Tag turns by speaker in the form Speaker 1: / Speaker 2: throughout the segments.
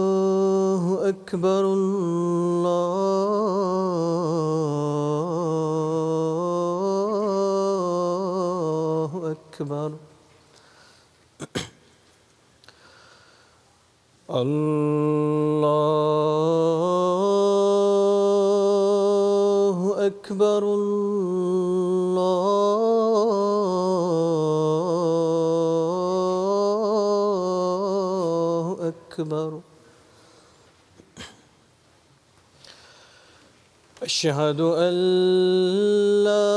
Speaker 1: الله أكبر الله أكبر الله أكبر الله أكبر أشهد أن لا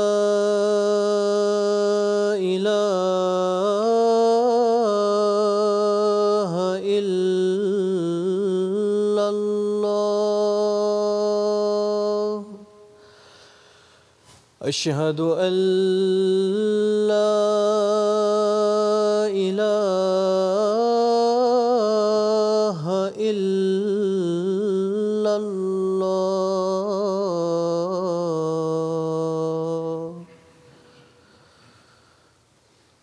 Speaker 1: إله إلا الله أشهد أن لا إله إلا الله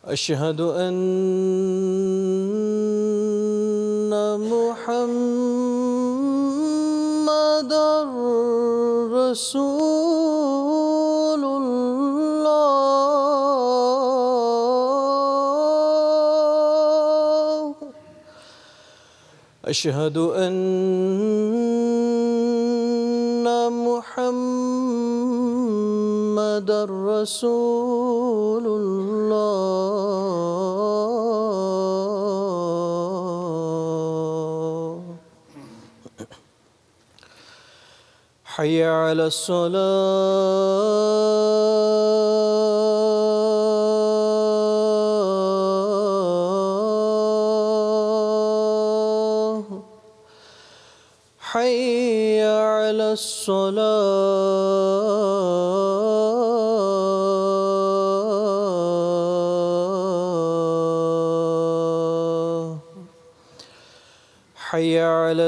Speaker 1: أشهد أن محمدًا رسول الله أشهد أن محمدًا رسول الله حي على الصلاة حي على الصلاة حي على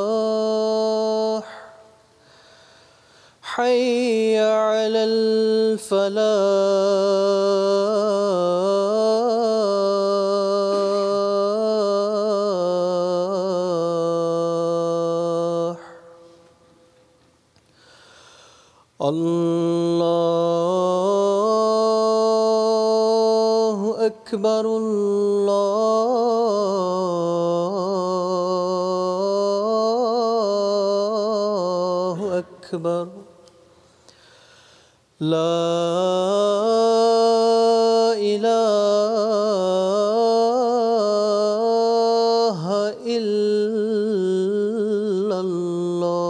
Speaker 1: الفلاح حي على الفلاح الله أكبر الله أكبر لا إله إلا الله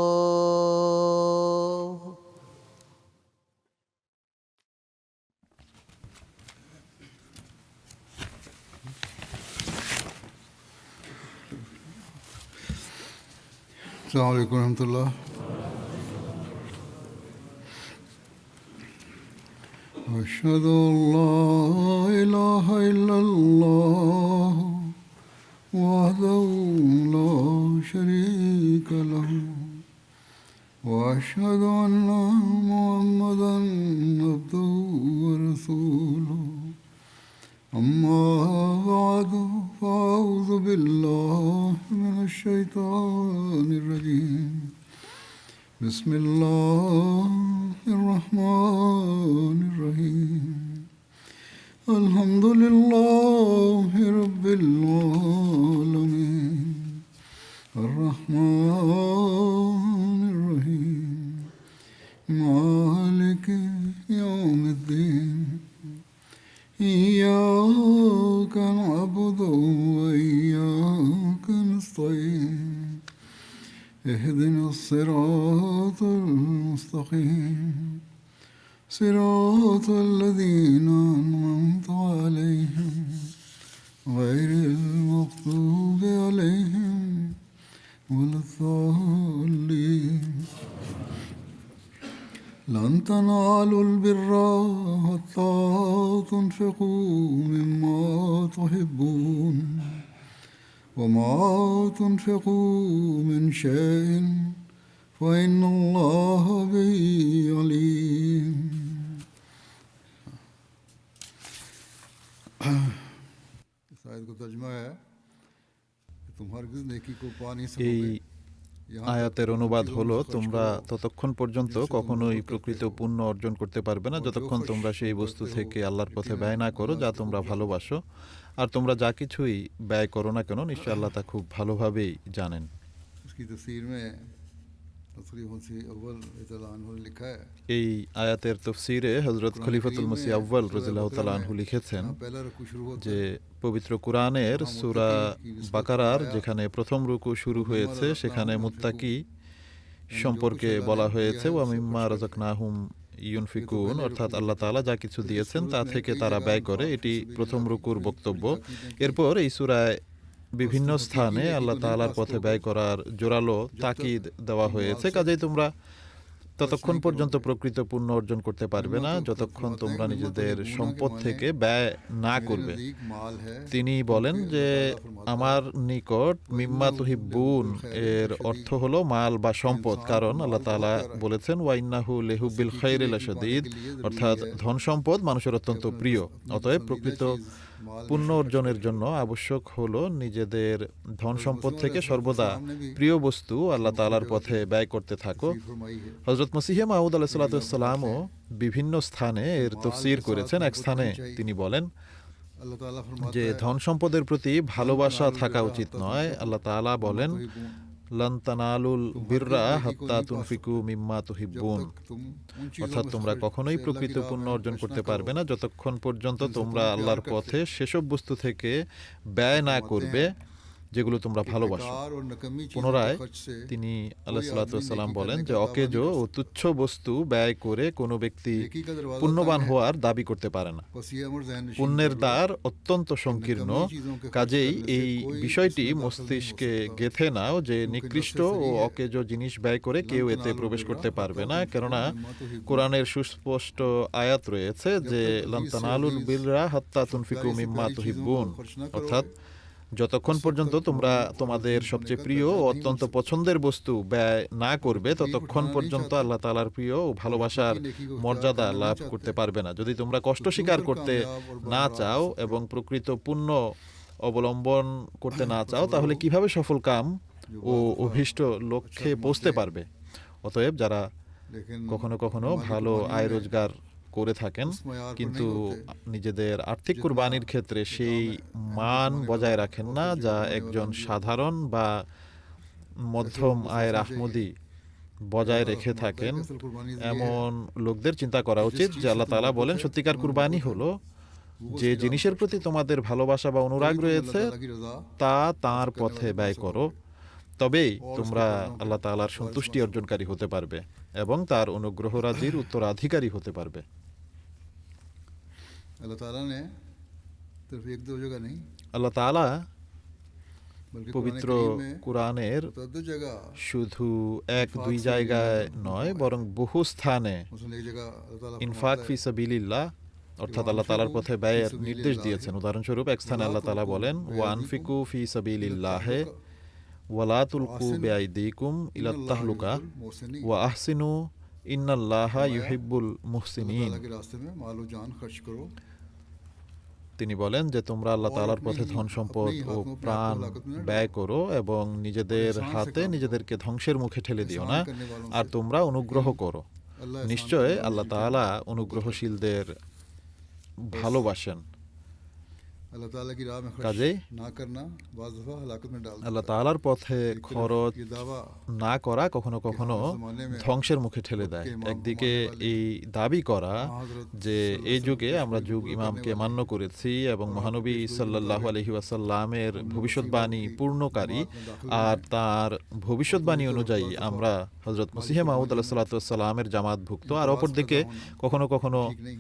Speaker 2: السلام عليكم ورحمة الله. أشهد أن لا إله إلا الله وحده لا شريك له وأشهد أن محمدًا عبده ورسوله أما بعد فأعوذ بالله من الشيطان الرجيم بسم الله الرحمن الرحيم الحمد لله رب العالمين الرحمن الرحيم مالك يوم الدين إياك نعبد وإياك اهدنا الصراط المستقيم صراط الذين أنعمت عليهم غير المغضوب عليهم ولا الضالين لن تنالوا البر حتى تنفقوا مما تحبون وما تنفقوا من شيء فإن الله به عليم इस आयत को तर्जुमा है कि तुम हरगिज़ नेकी को पा नहीं
Speaker 3: এই
Speaker 2: सकोगे
Speaker 3: আয়াতের অনুবাদ হলো, তোমরা ততক্ষণ পর্যন্ত কখনোই প্রকৃত পুণ্য অর্জন করতে পারবে না যতক্ষণ তোমরা সেই বস্তু থেকে আল্লাহর পথে ব্যয় না করো যা তোমরা ভালোবাসো। আর তোমরা যা কিছুই ব্যয় করো না কেন, নিশ্চয় আল্লাহ তা খুব ভালোভাবেই জানেন।
Speaker 2: इसकी तफसीर में खलीफा मसीह अव्वल रज़ियल्लाहु अन्हु ने लिखा है
Speaker 3: এই আয়াতের তফসিরে হযরত খলিফাতুল মসিহ আউয়াল রাদিয়াল্লাহু তাআলা আনহু লিখেছেন
Speaker 2: पहला रुकू शुरू होता
Speaker 3: যে পবিত্র কুরআনের সূরা বাকারার যেখানে প্রথম রুকু শুরু হয়েছে সেখানে মুত্তাকি সম্পর্কে বলা হয়েছে ওয়া মিম্মা রাযাকনাহুম ইউনফিকুন, অর্থাৎ আল্লাহ তাআলা যা কিছু দিয়েছেন তা থেকে তারা ব্যয় করে, এটি প্রথম রুকুর বক্তব্য। এরপর এই সূরায় বিভিন্ন স্থানে আল্লাহ তাআলার পথে ব্যয় করার জোরালো তাকিদ দেওয়া হয়েছে। কাজেই তোমরা ততক্ষণ পর্যন্ত প্রকৃত পুণ্য অর্জন করতে পারবে না যতক্ষণ তোমরা নিজেদের সম্পদ থেকে ব্যয় না করবে।
Speaker 2: माल है
Speaker 3: তিনি বলেন যে আমার নিকট মিম্মা তুহিব্বুন এর অর্থ হলো মাল বা সম্পদ, কারণ আল্লাহ তাআলা বলেছেন ওয়াইন্নাহু লিহুব্বিল খাইরি লাশাদীদ, অর্থাৎ ধন সম্পদ মানুষের অত্যন্ত প্রিয়। অতএব প্রকৃত পুণ্য অর্জনের জন্য আবশ্যক হলো নিজেদের ধন সম্পদ থেকে সর্বদা প্রিয় বস্তু আল্লাহ তাআলার পথে ব্যয় করতে থাকো।
Speaker 2: फरमाई है
Speaker 3: হযরত মসিহ মাউদ আলাইহিস সালামও বিভিন্ন স্থানে এর তাফসীর করেছেন। এক স্থানে তিনি বলেন
Speaker 2: अल्लाह ताला फरमाता
Speaker 3: যে
Speaker 2: है
Speaker 3: ধন সম্পদের প্রতি ভালোবাসা থাকা উচিত নয়। আল্লাহ তাআলা বলেন লান তানালুল বিররা হাত্তা তুনফিকু মিম্মা তুহিব্বুন,
Speaker 2: तुम उन
Speaker 3: অর্থাৎ তোমরা কখনোই প্রকৃত পুণ্য অর্জন করতে পারবে না যতক্ষণ পর্যন্ত তোমরা আল্লাহর পথে সেসব বস্তু থেকে ব্যয় না করবে যেগুলো তোমরা ভালোবাসো।
Speaker 2: बेकार और नकमी चीजों
Speaker 3: পুনরায়
Speaker 2: के खर्च से
Speaker 3: তিনি আলাইহিস সালাম বলেন যে অকেজো ও তুচ্ছ বস্তু ব্যয় করে কোনো ব্যক্তি
Speaker 2: नेकी का दरवाजा
Speaker 3: পুণ্যবান
Speaker 2: तंग है।
Speaker 3: হওয়ার দাবি করতে পারে না।
Speaker 2: बस ये अमर ज़हन नशीन
Speaker 3: পুণ্যের
Speaker 2: कर लो।
Speaker 3: দ্বার অত্যন্ত সংকীর্ণ, কাজেই এই বিষয়টি মস্তিষ্কে গেঁথে নাও যে নিকৃষ্ট ও অকেজো জিনিস ব্যয় করে কেউ এতে প্রবেশ করতে পারবে না, কেননা কোরআনের সুস্পষ্ট আয়াত রয়েছে যে লান তানালুল বিররা হাত্তা তুনফিকু মিম্মা তুহিব্বুন, অর্থাৎ যতক্ষণ পর্যন্ত তোমরা তোমাদের সবচেয়ে প্রিয় ও অত্যন্ত পছন্দের বস্তু ব্যয় না করবে ততক্ষণ পর্যন্ত আল্লাহ তাআলার প্রিয় ও ভালোবাসার মর্যাদা লাভ করতে পারবে না। যদি তোমরা কষ্ট স্বীকার করতে না চাও এবং প্রকৃত পুণ্য অবলম্বন করতে না চাও তাহলে কিভাবে সফল কাম ও অভীষ্ট লক্ষ্যে পৌঁছতে পারবে? অতএব যারা
Speaker 2: लेकिन
Speaker 3: কখনো কখনো ভালো আয় রোজগার করে থাকেন কিন্তু নিজেদের আর্থিক কুরবানির ক্ষেত্রে সেই মান বজায় রাখেন না যা একজন সাধারণ বা মধ্যম আয়ের আহমদি বজায় রেখে থাকেন, এমন লোকদের চিন্তা করা উচিত যে আল্লাহ তাআলা বলেন সত্যিকার কুরবানি হলো যে জিনিসের প্রতি তোমাদের ভালোবাসা বা অনুরাগ রয়েছে
Speaker 2: अल्लाह की रजा
Speaker 3: তা তাঁর পথে ব্যয় করো, তবেই তোমরা আল্লাহ তাআলার সন্তুষ্টি অর্জনকারী হতে পারবে এবং তার অনুগ্রহ রাজির উত্তরাধিকারী হতে পারবে।
Speaker 2: अल्लाह ताला ने सिर्फ एक दो जगह नहीं
Speaker 3: আল্লাহ তাআলা
Speaker 2: बल्कि
Speaker 3: পবিত্র কুরআনের
Speaker 2: मुतअद्दिद जगह
Speaker 3: শুধু এক দুই জায়গায় নয় বরং বহু স্থানে
Speaker 2: मसलन एक जगह अल्लाह ताला
Speaker 3: ইনফাক ফি সাবিলিল্লাহ অর্থাৎ আল্লাহ তাআলার পথে ব্যয়ের নির্দেশ দিয়েছেন। উদাহরণস্বরূপ এক স্থানে আল্লাহ তাআলা বলেন ওয়া আনফিকু ফি সাবিলিল্লাহি ওয়ালা তুলকু বিআইদিকুম ইলাত তাহলুকা ওয়া আহসিনু ইন্নাল্লাহা ইউহিব্বুল মুহসিনিন।
Speaker 2: अल्लाह के रास्ते में मालो जान खर्च करो।
Speaker 3: তিনি বলেন যে তোমরা আল্লাহ তাআলার পথে ধন সম্পদ ও প্রাণ ব্যয় করো এবং নিজেদের হাতে নিজেদেরকে ধ্বংসের মুখে ঠেলে দিও না, আর তোমরা অনুগ্রহ করো। নিশ্চয় আল্লাহ তাআলা অনুগ্রহশীলদের ভালোবাসেন।
Speaker 2: अल्लाह ताला की राह में खर्च
Speaker 3: কাজেই
Speaker 2: ना करना बाज़ दफ़ा हलाकत में डाल
Speaker 3: আল্লাহ
Speaker 2: देता है।
Speaker 3: তাআলার পথে
Speaker 2: एक तरफ
Speaker 3: খরচ
Speaker 2: ये दावा
Speaker 3: না করা কখনো কখনো ধ্বংসের মুখে ঠেলে দেয়। একদিকে এই দাবি করা যে এই যুগে আমরা যুগ ইমামকে মান্য করেছি এবং মহানবী সাল্লাল্লাহু আলাইহি ওয়াসাল্লামের ভবিষ্যৎবাণী পূর্ণকারী, আর তার ভবিষ্যৎবাণী অনুযায়ী আমরা হযরত মসিহ মাউদ আলাইহিস সালাতু ওয়াস সালামের জামাতভুক্ত। আর অপরদিকে কখনো কখনো
Speaker 2: ठीक नहीं।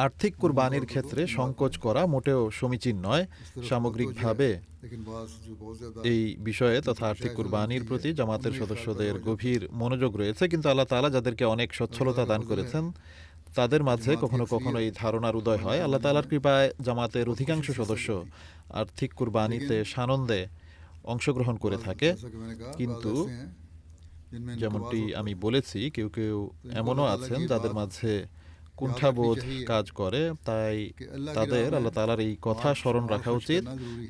Speaker 3: আর্থিক কুরবানির ক্ষেত্রে সংকোচ করা মোটেও সমীচীন নয়। সামগ্রিকভাবে
Speaker 2: लेकिन बाज़ जो बहुत ज़्यादा
Speaker 3: এই বিষয়ে তথা আর্থিক কুরবানির প্রতি জামাতের সদস্যদের গভীর মনোযোগ রয়েছে, কিন্তু আল্লাহ তাআলা যাদেরকে অনেক সচ্ছলতা দান করেছেন তাদের মাঝে কখনো কখনো এই ধারণার উদয় হয়। আল্লাহ তাআলার কৃপায় জামাতের অধিকাংশ সদস্য আর্থিক কুরবানিতে সানন্দে অংশগ্রহণ করে থাকে,
Speaker 2: जैसा कि मैंने कहा,
Speaker 3: কিন্তু
Speaker 2: बाज़ ऐसे हैं जिनमें
Speaker 3: যেমনটি
Speaker 2: इनकवाज़
Speaker 3: আমি বলেছি কেউ কেউ এমনও আছেন যাদের মাঝে কুণ্ঠাবোধ কাজ করে। তাই তাদের আল্লাহ তাআলার এই কথা স্মরণ রাখা উচিত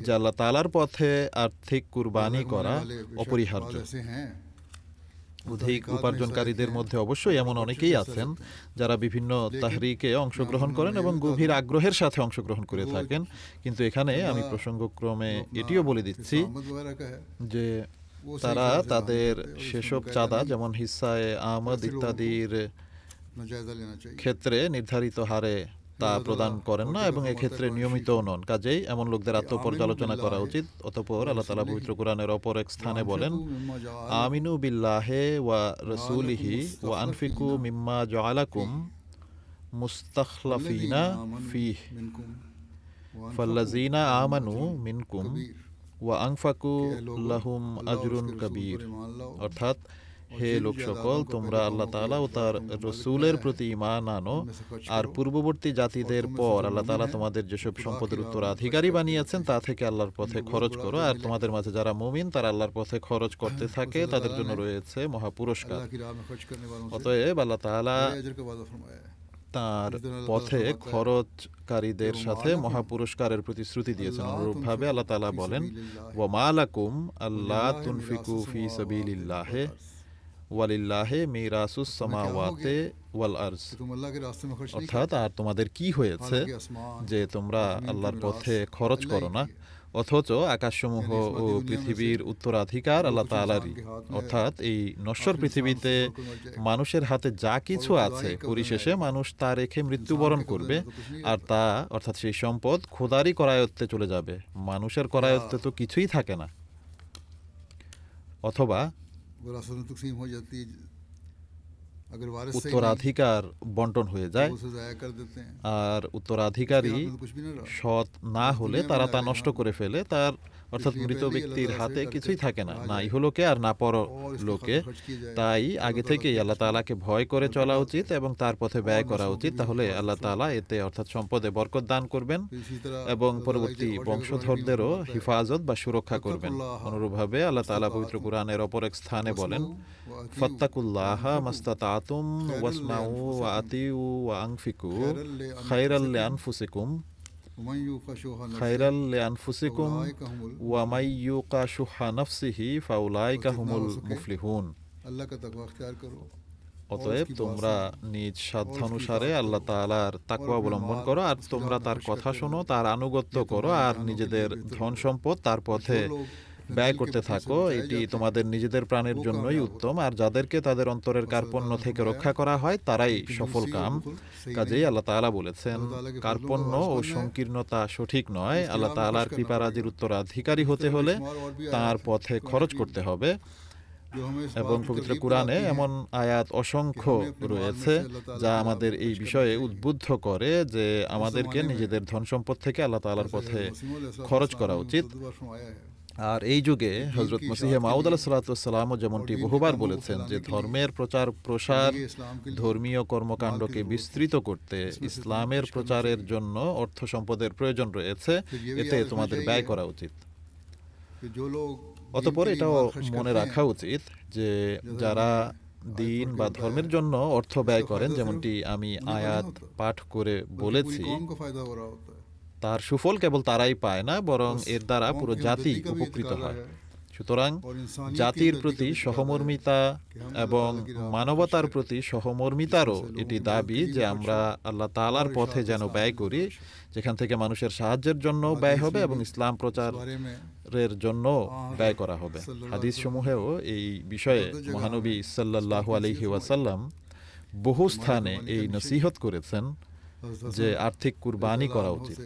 Speaker 3: যে আল্লাহ তাআলার পথে আর্থিক কুরবানি করা অপরিহার্য।
Speaker 2: बाज़ ऐसे हैं
Speaker 3: অধিক উপার্জনকারীদের মধ্যে অবশ্যই এমন অনেকেই আছেন যারা বিভিন্ন তাহরিকে অংশগ্রহণ করেন এবং গভীর আগ্রহের সাথে অংশগ্রহণ করে থাকেন, কিন্তু এখানে আমি প্রসঙ্গক্রমে এটিও বলে দিচ্ছি
Speaker 2: आमद वगैरह का है
Speaker 3: যে তারা তাদের সেসব চাঁদা যেমন হিস্সায়ে আমদ ইত্যাদির
Speaker 2: अपना जायज़ा लेना चाहिए।
Speaker 3: ক্ষেত্রে নির্ধারিত হারে তা প্রদান করেন না এবং এক্ষেত্রে নিয়মিতও নন। কাজেই এমন লোকদের আত্মপর্যালোচনা করা উচিত। অতঃপর আল্লাহ তাআলা পবিত্র কোরআনের অপর এক স্থানে বলেন, আমিনু বিল্লাহে ওয়া রাসূলিহি ওয়া আনফিকু মিম্মা জাআলাকুম মুস্তাখলাফিনা ফিহ ফাল্লাযিনা আমানু মিনকুম ওয়া আনফাকু লাহুম আজরুন কাবীর। অর্থাৎ হে লোক সকল, তোমরা আল্লাহ তাআলা ও তার রসূলের প্রতি ঈমান আনো, আর পূর্ববর্তী জাতিদের পর আল্লাহ তাআলা তোমাদের যেসব সম্পদের উত্তরাধিকারী বানিয়েছেন তা থেকে আল্লাহর পথে খরচ করো, আর তোমাদের মাঝে যারা মুমিন তারা আল্লাহর পথে খরচ করতে থাকে তাদের জন্য রয়েছে মহা পুরস্কার।
Speaker 2: अल्लाह की राह में खर्च करने वालों से
Speaker 3: অতএব আল্লাহ তাআলা
Speaker 2: बड़े अजर का वादा फरमाया है।
Speaker 3: তার পথে খরচকারীদের সাথে মহা পুরস্কারের প্রতিশ্রুতি দিয়েছেন। অনুরূপভাবে আল্লাহ তাআলা বলেন, ওয়া মা লাকুম আল্লা তুনফিকু ফি সাবিলিল্লাহি ওয়ালিল্লাহি মিরাসুস সামাওয়াতি ওয়াল আরজ।
Speaker 2: कि तुम अल्लाह के रास्ते में खर्च नहीं
Speaker 3: অর্থাৎ আর তোমাদের কি হয়েছে
Speaker 2: हालांकि आसमान
Speaker 3: যে তোমরা আল্লাহর পথে খরচ করো না, অথচ আকাশসমূহ ও পৃথিবীর উত্তরাধিকার আল্লাহ তাআলারই। অর্থাৎ এই নশ্বর পৃথিবীতে মানুষের হাতে যা কিছু আছে পরিশেষে মানুষ তা রেখে মৃত্যুবরণ করবে, আর তা অর্থাৎ সেই সম্পদ খোদারই করায়ত্তে চলে যাবে। মানুষের করায়ত্তে তো কিছুই থাকে না। অথবা
Speaker 2: विरासत में तकसीम हो जाती है, अगर वारिस सही नहीं
Speaker 3: উত্তরাধিকার বন্টন হয়ে যায়,
Speaker 2: तो उसे ज़ाया कर देते हैं।
Speaker 3: আর উত্তরাধিকারী
Speaker 2: उसके हाथ में तो कुछ भी नहीं रहा।
Speaker 3: সৎ না হলে তারা তা নষ্ট করে ফেলে। তার অর্থাৎ মৃত ব্যক্তির হাতে কিছুই থাকে না, না ইহলোকে আর না পরলোকে। তাই আগে থেকেই আল্লাহ তাআলাকে ভয় করে চলা উচিত এবং তার পথে ব্যয় করা উচিত। তাহলে আল্লাহ তাআলা এতে অর্থাৎ সম্পদে বরকত দান করবেন
Speaker 2: फिर इसी तरह
Speaker 3: এবং পরবর্তী বংশধরদেরও হিফাজত বা সুরক্ষা করবেন। অনুরূপভাবে আল্লাহ তাআলা পবিত্র কোরআনের অপর এক স্থানে বলেন, ফাত্তাকুল্লাহা মাস্তাতাতুম ওয়াসমাউ ওয়া আতিউ ওয়া আনফিকু খায়রাল লিআনফুসিকুম
Speaker 2: वमन यूका शुहा नफ्सिही
Speaker 3: খায়রাল লিআনফুসিকুম
Speaker 2: फाउलाइका हुमुल
Speaker 3: ওয়া মান ইউকা শুহা নাফসিহি ফাউলাইকা হুমুল মুফলিহুন।
Speaker 2: अल्लाह का तकवा अख्तियार करो।
Speaker 3: অতএব তোমরা নিজ সাধ্যানুসারে আল্লাহ তাআলার তাকওয়া অবলম্বন করো, আর তোমরা তার কথা শোনো, তার আনুগত্য করো, আর নিজেদের ধন সম্পদ তার পথে ব্যয় করতে থাকো। এটি তোমাদের নিজেদের প্রাণের জন্যই উত্তম, আর যাদেরকে তাদের অন্তরের কার্পণ্য থেকে রক্ষা করা হয় তারাই সফল কাম। কাজেই আল্লাহ তাআলা বলেছেন, কার্পণ্য ও সংকীর্ণতা সঠিক নয়। আল্লাহ তাআলার কৃপারাজির উত্তরাধিকারী হতে হলে তার পথে খরচ করতে হবে।
Speaker 2: जो हमें इस
Speaker 3: এবং
Speaker 2: बात की
Speaker 3: পবিত্র
Speaker 2: तरगीब
Speaker 3: কোরআনে
Speaker 2: दिलाती है
Speaker 3: এমন আয়াত অসংখ্য রয়েছে যা আমাদের এই বিষয়ে উদ্বুদ্ধ করে যে আমাদেরকে নিজেদের ধন সম্পদ থেকে আল্লাহ তাআলার পথে খরচ করা উচিত। আর এই যুগে হযরত মসিহ মাউদ আলাইহিস সালাতু ওয়াস সালামও যেমনটি বহুবার বলেছেন যে ধর্মের প্রচার প্রসার, ধর্মীয় কর্মকাণ্ডকে বিস্তৃত করতে ইসলামের প্রচারের জন্য অর্থ সম্পদের প্রয়োজন রয়েছে, এতে তোমাদের ব্যয় করা উচিত।
Speaker 2: कि जो लोग
Speaker 3: অতঃপর এটাও মনে রাখা উচিত যে যারা দিন বা ধর্মের জন্য অর্থ ব্যয় করেন, যেমনটি আমি আয়াত পাঠ করে বলেছি,
Speaker 2: कौम को फायदा हो रहा होता है।
Speaker 3: তার সুফল কেবল তারাই পায় না, বরং এর দ্বারা পুরো জাতি উপকৃত হয়। সুতরাং জাতির প্রতি সহমর্মিতা এবং মানবতার প্রতি সহমর্মিতারও এটি দাবি যে আমরা আল্লাহ তাআলার পথে যেন ব্যয় করি, যেখান থেকে মানুষের সাহায্যের জন্য ব্যয় হবে এবং ইসলাম প্রচারের জন্য ব্যয় করা হবে। হাদিস সমূহেও এই বিষয়ে মহানবী সাল্লাল্লাহু আলাইহি ওয়াসাল্লাম বহু স্থানে এই নসিহত করেছেন যে আর্থিক কুরবানি করা উচিত।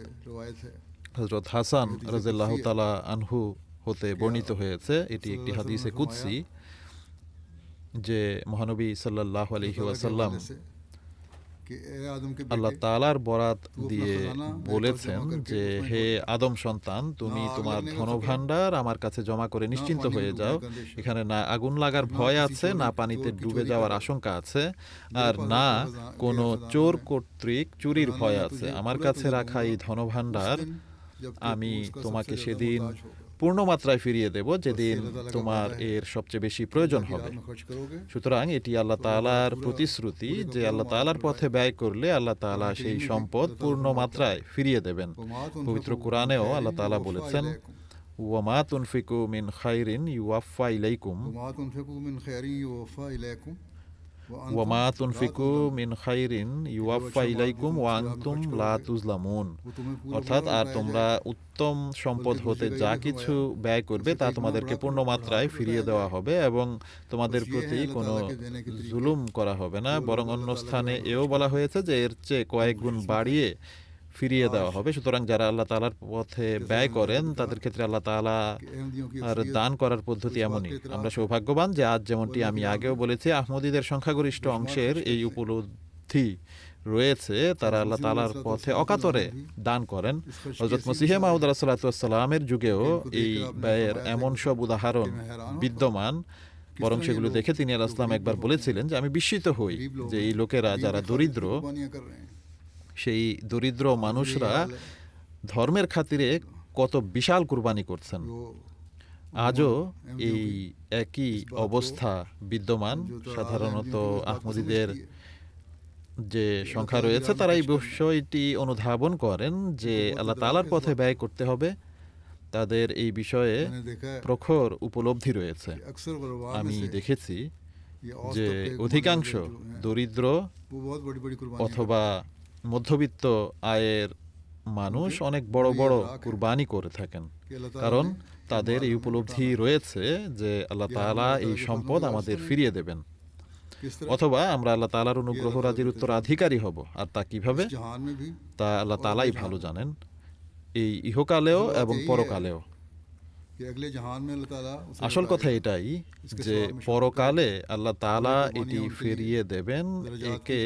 Speaker 3: হযরত হাসান রাদিয়াল্লাহু তাআলা আনহু হতে বর্ণিত হয়েছে, এটি একটি হাদিসে কুদসি, যে মহানবী সাল্লাল্লাহু আলাইহি ওয়াসাল্লাম আল্লাহ তাআলার বরাত দিয়ে বলেছেন যে হে আদম সন্তান, তুমি তোমার ধনভাণ্ডার আমার কাছে জমা করে নিশ্চিন্ত হয়ে যাও। এখানে না আগুন লাগার ভয় আছে, না পানিতে ডুবে যাওয়ার আশঙ্কা আছে, আর না কোনো চোর কর্তৃক চুরির ভয় আছে। আমার কাছে রাখা এই ধনভাণ্ডার আমি তোমাকে সেদিন পূর্ণ মাত্রায় ফিরিয়ে দেব, যেদিন তোমার এর সবচেয়ে বেশি প্রয়োজন হবে। সুতরাং এটি আল্লাহ তাআলার প্রতিশ্রুতি যে আল্লাহ তাআলার পথে ব্যয় করলে আল্লাহ তাআলা সেই সম্পদ পূর্ণ মাত্রায় ফিরিয়ে দেবেন। পবিত্র কোরআনেও আল্লাহ তাআলা বলেছেন, ওয়ামা তুনফিকু মিন খাইরিন ইউওয়াফা ইলাইকুম ওয়ামা তুনফিকু মিন খাইরিন ইউওয়াফা ইলাইকুম ওয়া আনতুম লা তুজলামুন। অর্থাৎ আর তোমরা উত্তম সম্পদ হতে যা কিছু ব্যয় করবে তা তোমাদেরকে পূর্ণ মাত্রায় ফিরিয়ে দেওয়া হবে এবং তোমাদের প্রতি কোনো জুলুম করা হবে না। বরং অন্য স্থানে এও বলা হয়েছে যে এর চেয়ে কয়েক গুণ বাড়িয়ে ফিরিয়ে দেওয়া হবে। সুতরাং যারা আল্লাহ তাআলার পথে ব্যয় করেন তাদের ক্ষেত্রে আল্লাহ তাআলা আর দান করার পদ্ধতি এমনই। আমরা সৌভাগ্যবান যে আজ, যেমনটি আমি আগেও বলেছি, আহমদীদের সংখ্যাগরিষ্ঠ অংশের এই উপলব্ধি রয়েছে, তারা আল্লাহ তাআলার পথে অকাতরে দান করেন। হযরত মসিহে মাউদ আলাইহিস সালাতু ওয়াস সালামের যুগেও এই ব্যয়ের এমন সব উদাহরণ বিদ্যমান, বরং সেগুলো দেখে তিনি আলাইহিস সালাম একবার বলেছিলেন যে আমি বিস্মিত হই যে এই লোকেরা যারা দরিদ্র, সেই দরিদ্র মানুষরা ধর্মের খাতিরে কত বিশাল কুরবানি করছেন। আজও এই একই অবস্থা বিদ্যমান। সাধারণত আহমদীদের যে সংখ্যা রয়েছে তারা এই বিষয়টি অনুধাবন করেন যে আল্লাহ তাআলার পথে ব্যয় করতে হবে, তাদের এই বিষয়ে প্রখর উপলব্ধি রয়েছে। আমি দেখেছি যে অধিকাংশ দরিদ্র অথবা মধ্যবিত্ত আয়ের মানুষ অনেক বড় বড় কুরবানি করে থাকেন, কারণ তাদের এই উপলব্ধি রয়েছে যে আল্লাহ তাআলা এই সম্পদ আমাদের ফিরিয়ে দেবেন, অথবা আমরা আল্লাহ তাআলার অনুগ্রহ রাজির উত্তরাধিকারী হব। আর তা কিভাবে, তা আল্লাহ তাআলাই ভালো জানেন, এই ইহকালেও এবং পরকালেও। আসল কথা এটাই যে পরকালে আল্লাহ তাআলা এটি ফিরিয়ে দেবেন, একে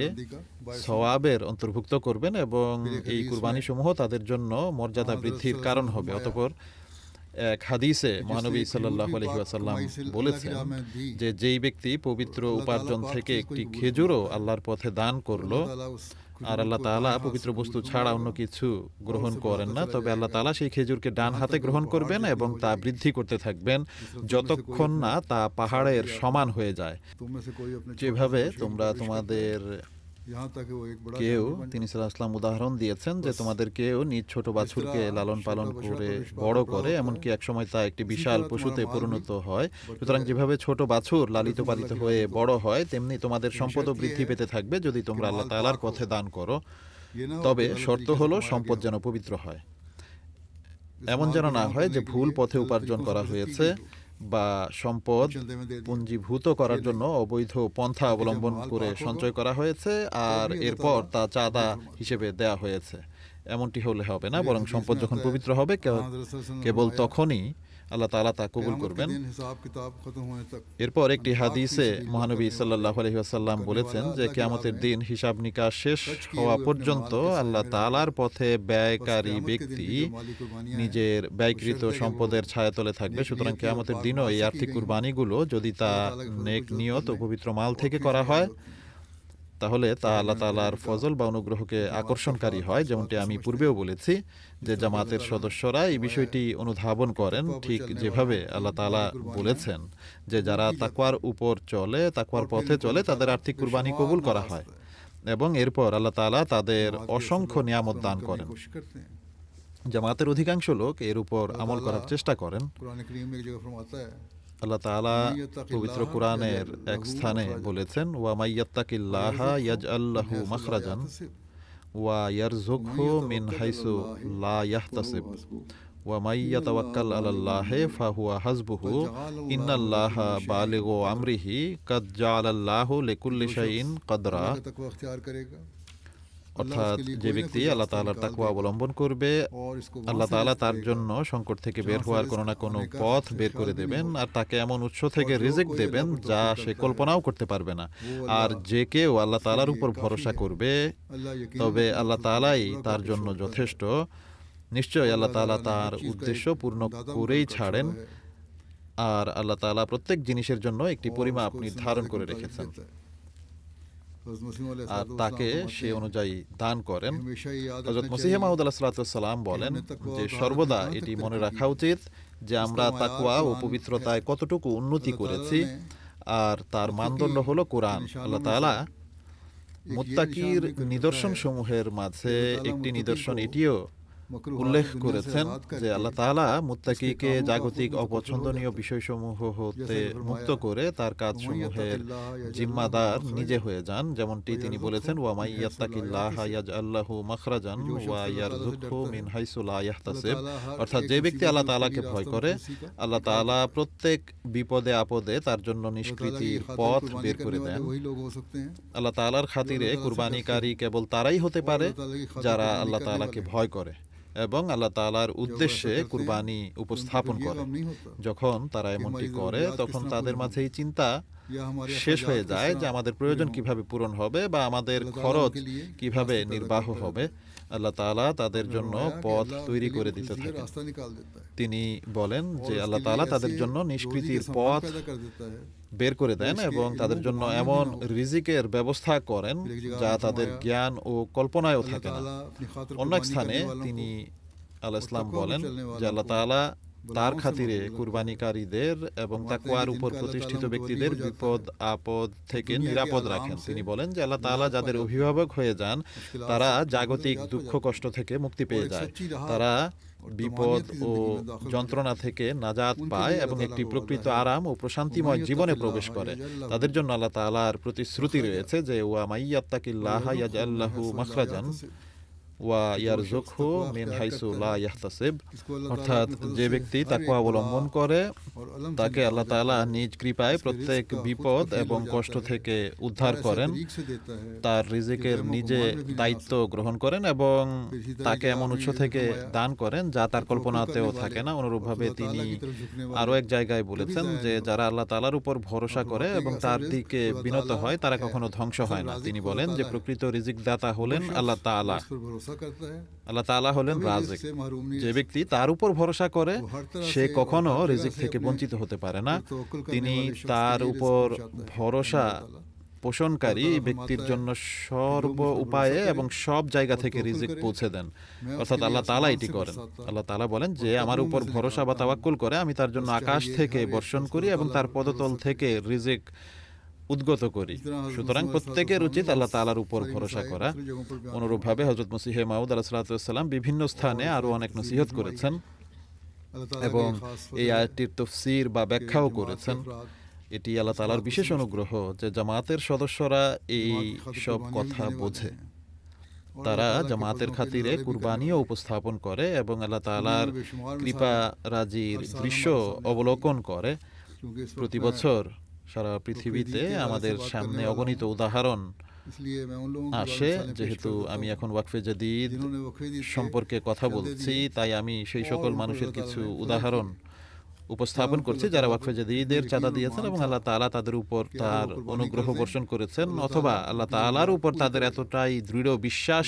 Speaker 3: সওয়াবের অন্তর্ভুক্ত করবেন এবং এই কুরবানি সমূহ তাদের জন্য মর্যাদা বৃদ্ধির কারণ হবে। অতঃপর এক হাদিসে মহানবী সাল্লাল্লাহু আলাইহি ওয়াসাল্লাম বলেছেন যে যেই ব্যক্তি পবিত্র উপার্জন থেকে একটি খেজুরও আল্লাহর পথে দান করলো, আর আল্লাহ তাআলা পবিত্র বস্তু ছাড়া অন্য কিছু গ্রহণ করেন না, তবে আল্লাহ তাআলা সেই খেজুরকে ডান হাতে গ্রহণ করবেন এবং তা বৃদ্ধি করতে থাকবেন যতক্ষণ না তা পাহাড়ের সমান হয়ে যায়। যেভাবে তোমরা তোমাদের কেউ, তিনি সাল্লাল্লাহু আলাইহি ওয়াসাল্লাম উদাহরণ দিয়েছেন যে তোমাদের কেউ নিজ ছোট বাছুরকে লালন পালন করে বড় করে, এমনকি একসময় তা একটি বিশাল পশুতে পরিণত হয়। সুতরাং যেভাবে ছোট বাছুর লালিত পালিত হয়ে বড় হয়, তেমনি তোমাদের সম্পদও বৃদ্ধি পেতে থাকবে যদি তোমরা আল্লাহ তাআলার পথে দান করো। তবে শর্ত হলো সম্পদ যেন পবিত্র হয়, এমন যেন না হয় যে ভুল পথে উপার্জন করা হয়েছে বা সম্পদ পুঞ্জীভূত করার জন্য অবৈধ পন্থা অবলম্বন করে সঞ্চয় করা হয়েছে আর এরপর তা চাঁদা হিসেবে দেয়া হয়েছে। এমনটি হলে হবে না, বরং সম্পদ যখন পবিত্র হবে কেবল তখনই আল্লাহ তাআলা তা কবুল করবেন। এরপর একটি হাদিসে মহানবী সাল্লাল্লাহু আলাইহি ওয়াসাল্লাম বলেছেন যে কিয়ামতের দিন হিসাব নিকাশ শেষ হওয়া পর্যন্ত আল্লাহ তাআলার পথে ব্যয়কারী ব্যক্তি নিজের ব্যয়কৃত সম্পদের ছায়াতলে থাকবে। সুতরাং কিয়ামতের দিনও এই আর্থিক কুরবানিগুলো যদি তা নেক নিয়ত ও পবিত্র মাল থেকে করা হয়, তাহলে তা আল্লাহ তাআলার ফজল বা অনুগ্রহকে আকর্ষণকারী হয়। যেমনটি আমি পূর্বেও বলেছি যে জামাতের সদস্যরা এই বিষয়টি অনুধাবন করেন, ঠিক যেভাবে আল্লাহ তাআলা বলেছেন যে যারা তাকওয়ার উপর চলে, তাকওয়ার পথে চলে, তাদের আর্থিক কুরবানি কবুল করা হয় এবং এরপর আল্লাহ তাআলা তাদের অসংখ্য নিয়ামত দান করেন। জামাতের অধিকাংশ লোক এর উপর আমল করার চেষ্টা করেন।
Speaker 2: कुरान करीम में एक जगह फरमाता है
Speaker 3: আল্লাহ তাআলা পবিত্র কোরআনের এক স্থানে বলেছেন, ওয়া মাইয়াত্তাকিল্লাহা ইয়াজআল লাহু মাখরাজান ওয়া ইয়ারযুকহু মিন হাইসু লা ইয়াহতাসিব ওয়া মাইয়াতাওয়াক্কাল আলাল্লাহি ফাহুয়া হাসবুহু ইন্নাল্লাহা বালিগু আমরিহি কাদ জাআলাল্লাহু লিকুল্লি শাইইন কদরা।
Speaker 2: अल्लाह का तकवा अख्तियार करेगा
Speaker 3: অর্থাৎ যে ব্যক্তি আল্লাহ তাআলার তাকওয়া অবলম্বন করবে,
Speaker 2: और इसको
Speaker 3: আল্লাহ তাআলা তার জন্য সংকট থেকে বের হওয়ার কোনো না কোনো পথ বের করে দেবেন, আর তাকে এমন উৎস থেকে রিজিক দেবেন যা সে কল্পনাও করতে পারবে না। আর যে কেউ আল্লাহ তাআলার উপর ভরসা করবে,
Speaker 2: अल्लाह यकीन
Speaker 3: তবে আল্লাহ তাআলাই তার জন্য যথেষ্ট। নিশ্চয়ই আল্লাহ তাআলা তার উদ্দেশ্য পূর্ণ করেই ছাড়েন, আর আল্লাহ তাআলা প্রত্যেক জিনিসের জন্য একটি পরিমাপ নির্ধারণ করে রেখেছেন, আর তাকে সে অনুযায়ী দান করেন। হযরত মসিহ মাউদ আলাইহিসসালাম বলেন যে সর্বদা এটি মনে রাখা উচিত যে আমরা তাকওয়া ও পবিত্রতায় কতটুকু উন্নতি করেছি, আর তার মানদণ্ড হলো কোরআন। আল্লাহ তাআলা মুত্তাকির নিদর্শন সমূহের মাঝে একটি নিদর্শন এটিও উল্লেখ করেছেন যে আল্লাহ তাআলা মুত্তাকিকে জাগতিক অপছন্দনীয় বিষয়সমূহ হতে মুক্ত করে তার কাজসমূহের জিম্মাদার নিজে হয়ে যান, যেমনটি তিনি বলেছেন, ওয়া মাইয়াত্তাকিল্লাহা ইয়াজআল লাহু মাখরাজান ওয়া ইয়ারযুকহু মিন হাইসু লা ইয়াহতাসিব। অর্থাৎ যে ব্যক্তি আল্লাহ তাআলাকে ভয় করে, আল্লাহ তাআলা প্রত্যেক বিপদে আপদে তার জন্য নিষ্কৃতির পথ বের করে দেন।
Speaker 2: वही लोग हो सकते हैं
Speaker 3: আল্লাহ তাআলার খাতিরে কুরবানিকারী কেবল তারাই হতে পারে যারা আল্লাহ তাআলাকে ভয় করে এবং আল্লাহ তাআলার উদ্দেশ্যে কুরবানি উপস্থাপন করে। যখন তারা এমনটি করে তখন তাদের মাঝে এই চিন্তা শেষ হয়ে যায় যে আমাদের প্রয়োজন কিভাবে পূরণ হবে বা আমাদের খরচ কিভাবে নির্বাহ হবে। আল্লাহ তাআলা তাদের জন্য পথ তৈরি করে দিতে থাকেন।
Speaker 2: रास्ता निकाल देता है
Speaker 3: তিনি বলেন যে আল্লাহ তাআলা তাদের জন্য নিষ্কৃতির পথ
Speaker 2: पैदा कर देता है
Speaker 3: বের করে দেন এবং তাদের জন্য এমন রিজিকের ব্যবস্থা করেন যা তাদের জ্ঞান ও কল্পনায়ও থাকে না।
Speaker 2: अल्लाह अपनी खातिर
Speaker 3: অন্য এক স্থানে তিনি আলাইহিস সালাম বলেন যে আল্লাহ তাআলা তার খাতিরে কুরবানিকারীদের এবং তাকওয়ার উপর প্রতিষ্ঠিত ব্যক্তিদের বিপদ আপদ থেকে নিরাপদ রাখেন। তিনি বলেন যে আল্লাহ তাআলা যাদের অভিভাবক হয়ে যান তারা জাগতিক দুঃখ কষ্ট থেকে মুক্তি পেয়ে যায়, তারা বিপদ ও যন্ত্রণা থেকে নাজাত পায় এবং একটি প্রকৃত আরাম ও প্রশান্তিময় জীবনে প্রবেশ করে। তাদের জন্য আল্লাহ তাআলার প্রতিশ্রুতি রয়েছে যে ওয়া মাইয়াত্তাকিল্লাহা ইয়াজআল লাহু মাখরাজান ওয়া ইয়ারযুকহু মিন হাইসু লা ইয়াহতাসিব। অর্থাৎ যে ব্যক্তি তাকওয়া অবলম্বন করে তাকে আল্লাহ তাআলা নিজ কৃপায় প্রত্যেক বিপদ এবং কষ্ট থেকে উদ্ধার করেন, তার রিজিকের নিজে দায়িত্ব গ্রহণ করেন এবং তাকে এমন উৎস থেকে দান করেন যা তার কল্পনাতেও থাকে না। অনুরূপভাবে তিনি আরো এক জায়গায় বলেছেন যে যারা আল্লাহ তাআলার উপর ভরসা করে এবং তার দিকে বিনত হয় তারা কখনো ধ্বংস হয় না। তিনি বলেন যে প্রকৃত রিজিক দাতা হলেন আল্লাহ তাআলা। আল্লাহ তাআলা হলেন রাজিক। যে ব্যক্তি তার উপর ভরসা করে সে কখনো রিজিক থেকে বঞ্চিত হতে পারে না। তিনি তার উপর ভরসা পোষণকারী ব্যক্তির জন্য সর্ব উপায়ে এবং সব জায়গা থেকে রিজিক পৌঁছে দেন। অর্থাৎ আল্লাহ তাআলা এটি করেন। আল্লাহ তাআলা বলেন যে আমার উপর ভরসা বা তাওয়াক্কুল করে আমি তার জন্য আকাশ থেকে বর্ষণ করি এবং তার পদতল থেকে রিজিক উদ্গত করি। সুতরাং প্রত্যেকের উচিত আল্লাহ তাআলার উপর ভরসা করা। অনুরূপভাবে হযরত মসিহ মাউদ আলাইহিস সালাম বিভিন্ন স্থানে আরো অনেক নসিহত করেছেন এবং এই আয়াতটির তাফসীর বা ব্যাখ্যাও করেছেন। এটি আল্লাহ তাআলার বিশেষ অনুগ্রহ যে জামাতের সদস্যরা এই সব কথা বোঝে, তারা জামাতের খাতিরে কুরবানিও উপস্থাপন করে এবং আল্লাহ তাআলার কৃপা রাজির দৃশ্য অবলোকন করে। প্রতি বছর সারা পৃথিবীতে আমাদের সামনে অগণিত উদাহরণ আসে। যেহেতু আমি এখন ওয়াকফে জাদীদ সম্পর্কে কথা বলছি, তাই আমি সেই সকল মানুষের কিছু উদাহরণ উপস্থাপন করছি যারা ওয়াকফে জাদীদের চাঁদা দিয়েছেন এবং আল্লাহ তাআলা তাদের উপর তার অনুগ্রহ বর্ষণ করেছেন, অথবা আল্লাহ তাআলার উপর তাদের এতটাই দৃঢ় বিশ্বাস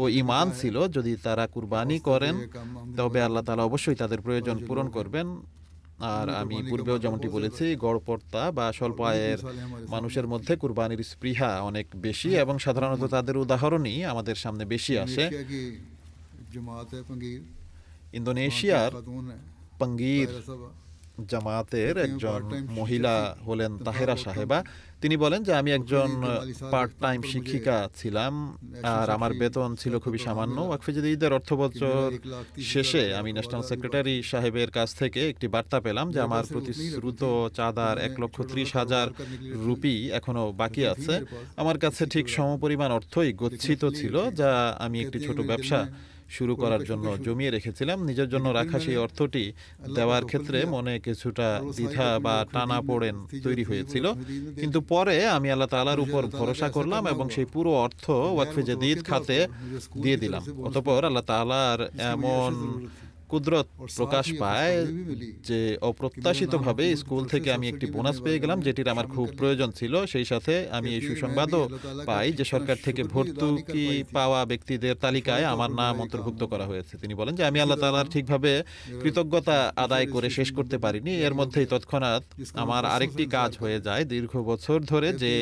Speaker 3: ও ঈমান ছিল যদি তারা কুরবানি করেন তবে আল্লাহ তাআলা অবশ্যই তাদের প্রয়োজন পূরণ করবেন। আর আমি পূর্বেও যেমনটি বলেছি, গড়পড়তা বা স্বল্প আয়ের মানুষের মধ্যে কুরবানির স্পৃহা অনেক বেশি এবং সাধারণত তাদের উদাহরণই আমাদের সামনে বেশি আসে। ইন্দোনেশিয়ার পাঙ্গির জামায়াতের একজন মহিলা হলেন তাহেরা সাহেবা। তিনি বলেন যে আমি একজন পার্ট টাইম শিক্ষিকা ছিলাম আর আমার বেতন ছিল খুবই সামান্য। ওয়াকফে জাদীদের অর্থবছর শেষে আমি ন্যাশনাল সেক্রেটারি সাহেবের কাছ থেকে একটি বার্তা পেলাম যে আমার প্রতিশ্রুত চাঁদার 1,30,000 রুপি এখনো বাকি আছে। আমার কাছে ঠিক সমপরিমাণ অর্থই গচ্ছিত ছিল যা আমি একটি ছোট ব্যবসা শুরু করার জন্য জমিয়ে রেখেছিলাম। নিজের জন্য রাখা সেই অর্থটি দেওয়ার ক্ষেত্রে মনে কিছুটা দ্বিধা বা টানাপোড়েন তৈরি হয়েছিল, কিন্তু পরে আমি আল্লাহ তাআলার উপর ভরসা করলাম এবং সেই পুরো অর্থ ওয়াকফে জাদীদ খাতে দিয়ে দিলাম। অতঃপর আল্লাহ তাআলার এমন কুদরত প্রকাশ পায় যে অপ্রত্যাশিতভাবে স্কুল থেকে আমি একটি বোনাস পেয়ে গেলাম, যেটির আমার খুব প্রয়োজন ছিল। সেই সাথে আমি এই সুসংবাদও পাই যে সরকার থেকে ভর্তুকি পাওয়া ব্যক্তিদের তালিকায় আমার নাম অন্তর্ভুক্ত করা হয়েছে। তিনি বলেন যে আমি আল্লাহ তাআলার ঠিকভাবে কৃতজ্ঞতা আদায় করে শেষ করতে পারিনি। এর মধ্যেই তৎক্ষণাৎ আমার আরেকটি কাজ হয়ে যায়। দীর্ঘ বছর ধরে যে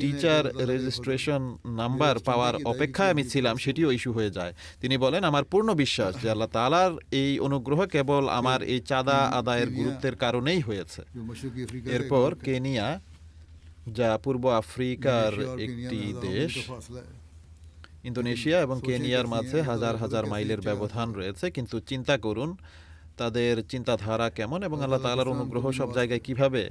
Speaker 3: টিচার রেজিস্ট্রেশন নাম্বার পাওয়ার অপেক্ষায় আমি ছিলাম সেটিও ইস্যু হয়ে যায়। তিনি বলেন আমার পূর্ণ বিশ্বাস যে আল্লাহ তাআলার এই অনুগ্রহ কেবল আমার এই চাঁদা আদায়ের গুরুত্বের কারণেই হয়েছে। এরপর কেনিয়া, যা পূর্ব আফ্রিকার একটি দেশ, ইন্দোনেশিয়া এবং কেনিয়ার মাঝে হাজার হাজার মাইলের ব্যবধান রয়েছে, কিন্তু চিন্তা করুন তাদের চিন্তাধারা কেমন এবং আল্লাহ তাআলার অনুগ্রহ সব জায়গায় কিভাবে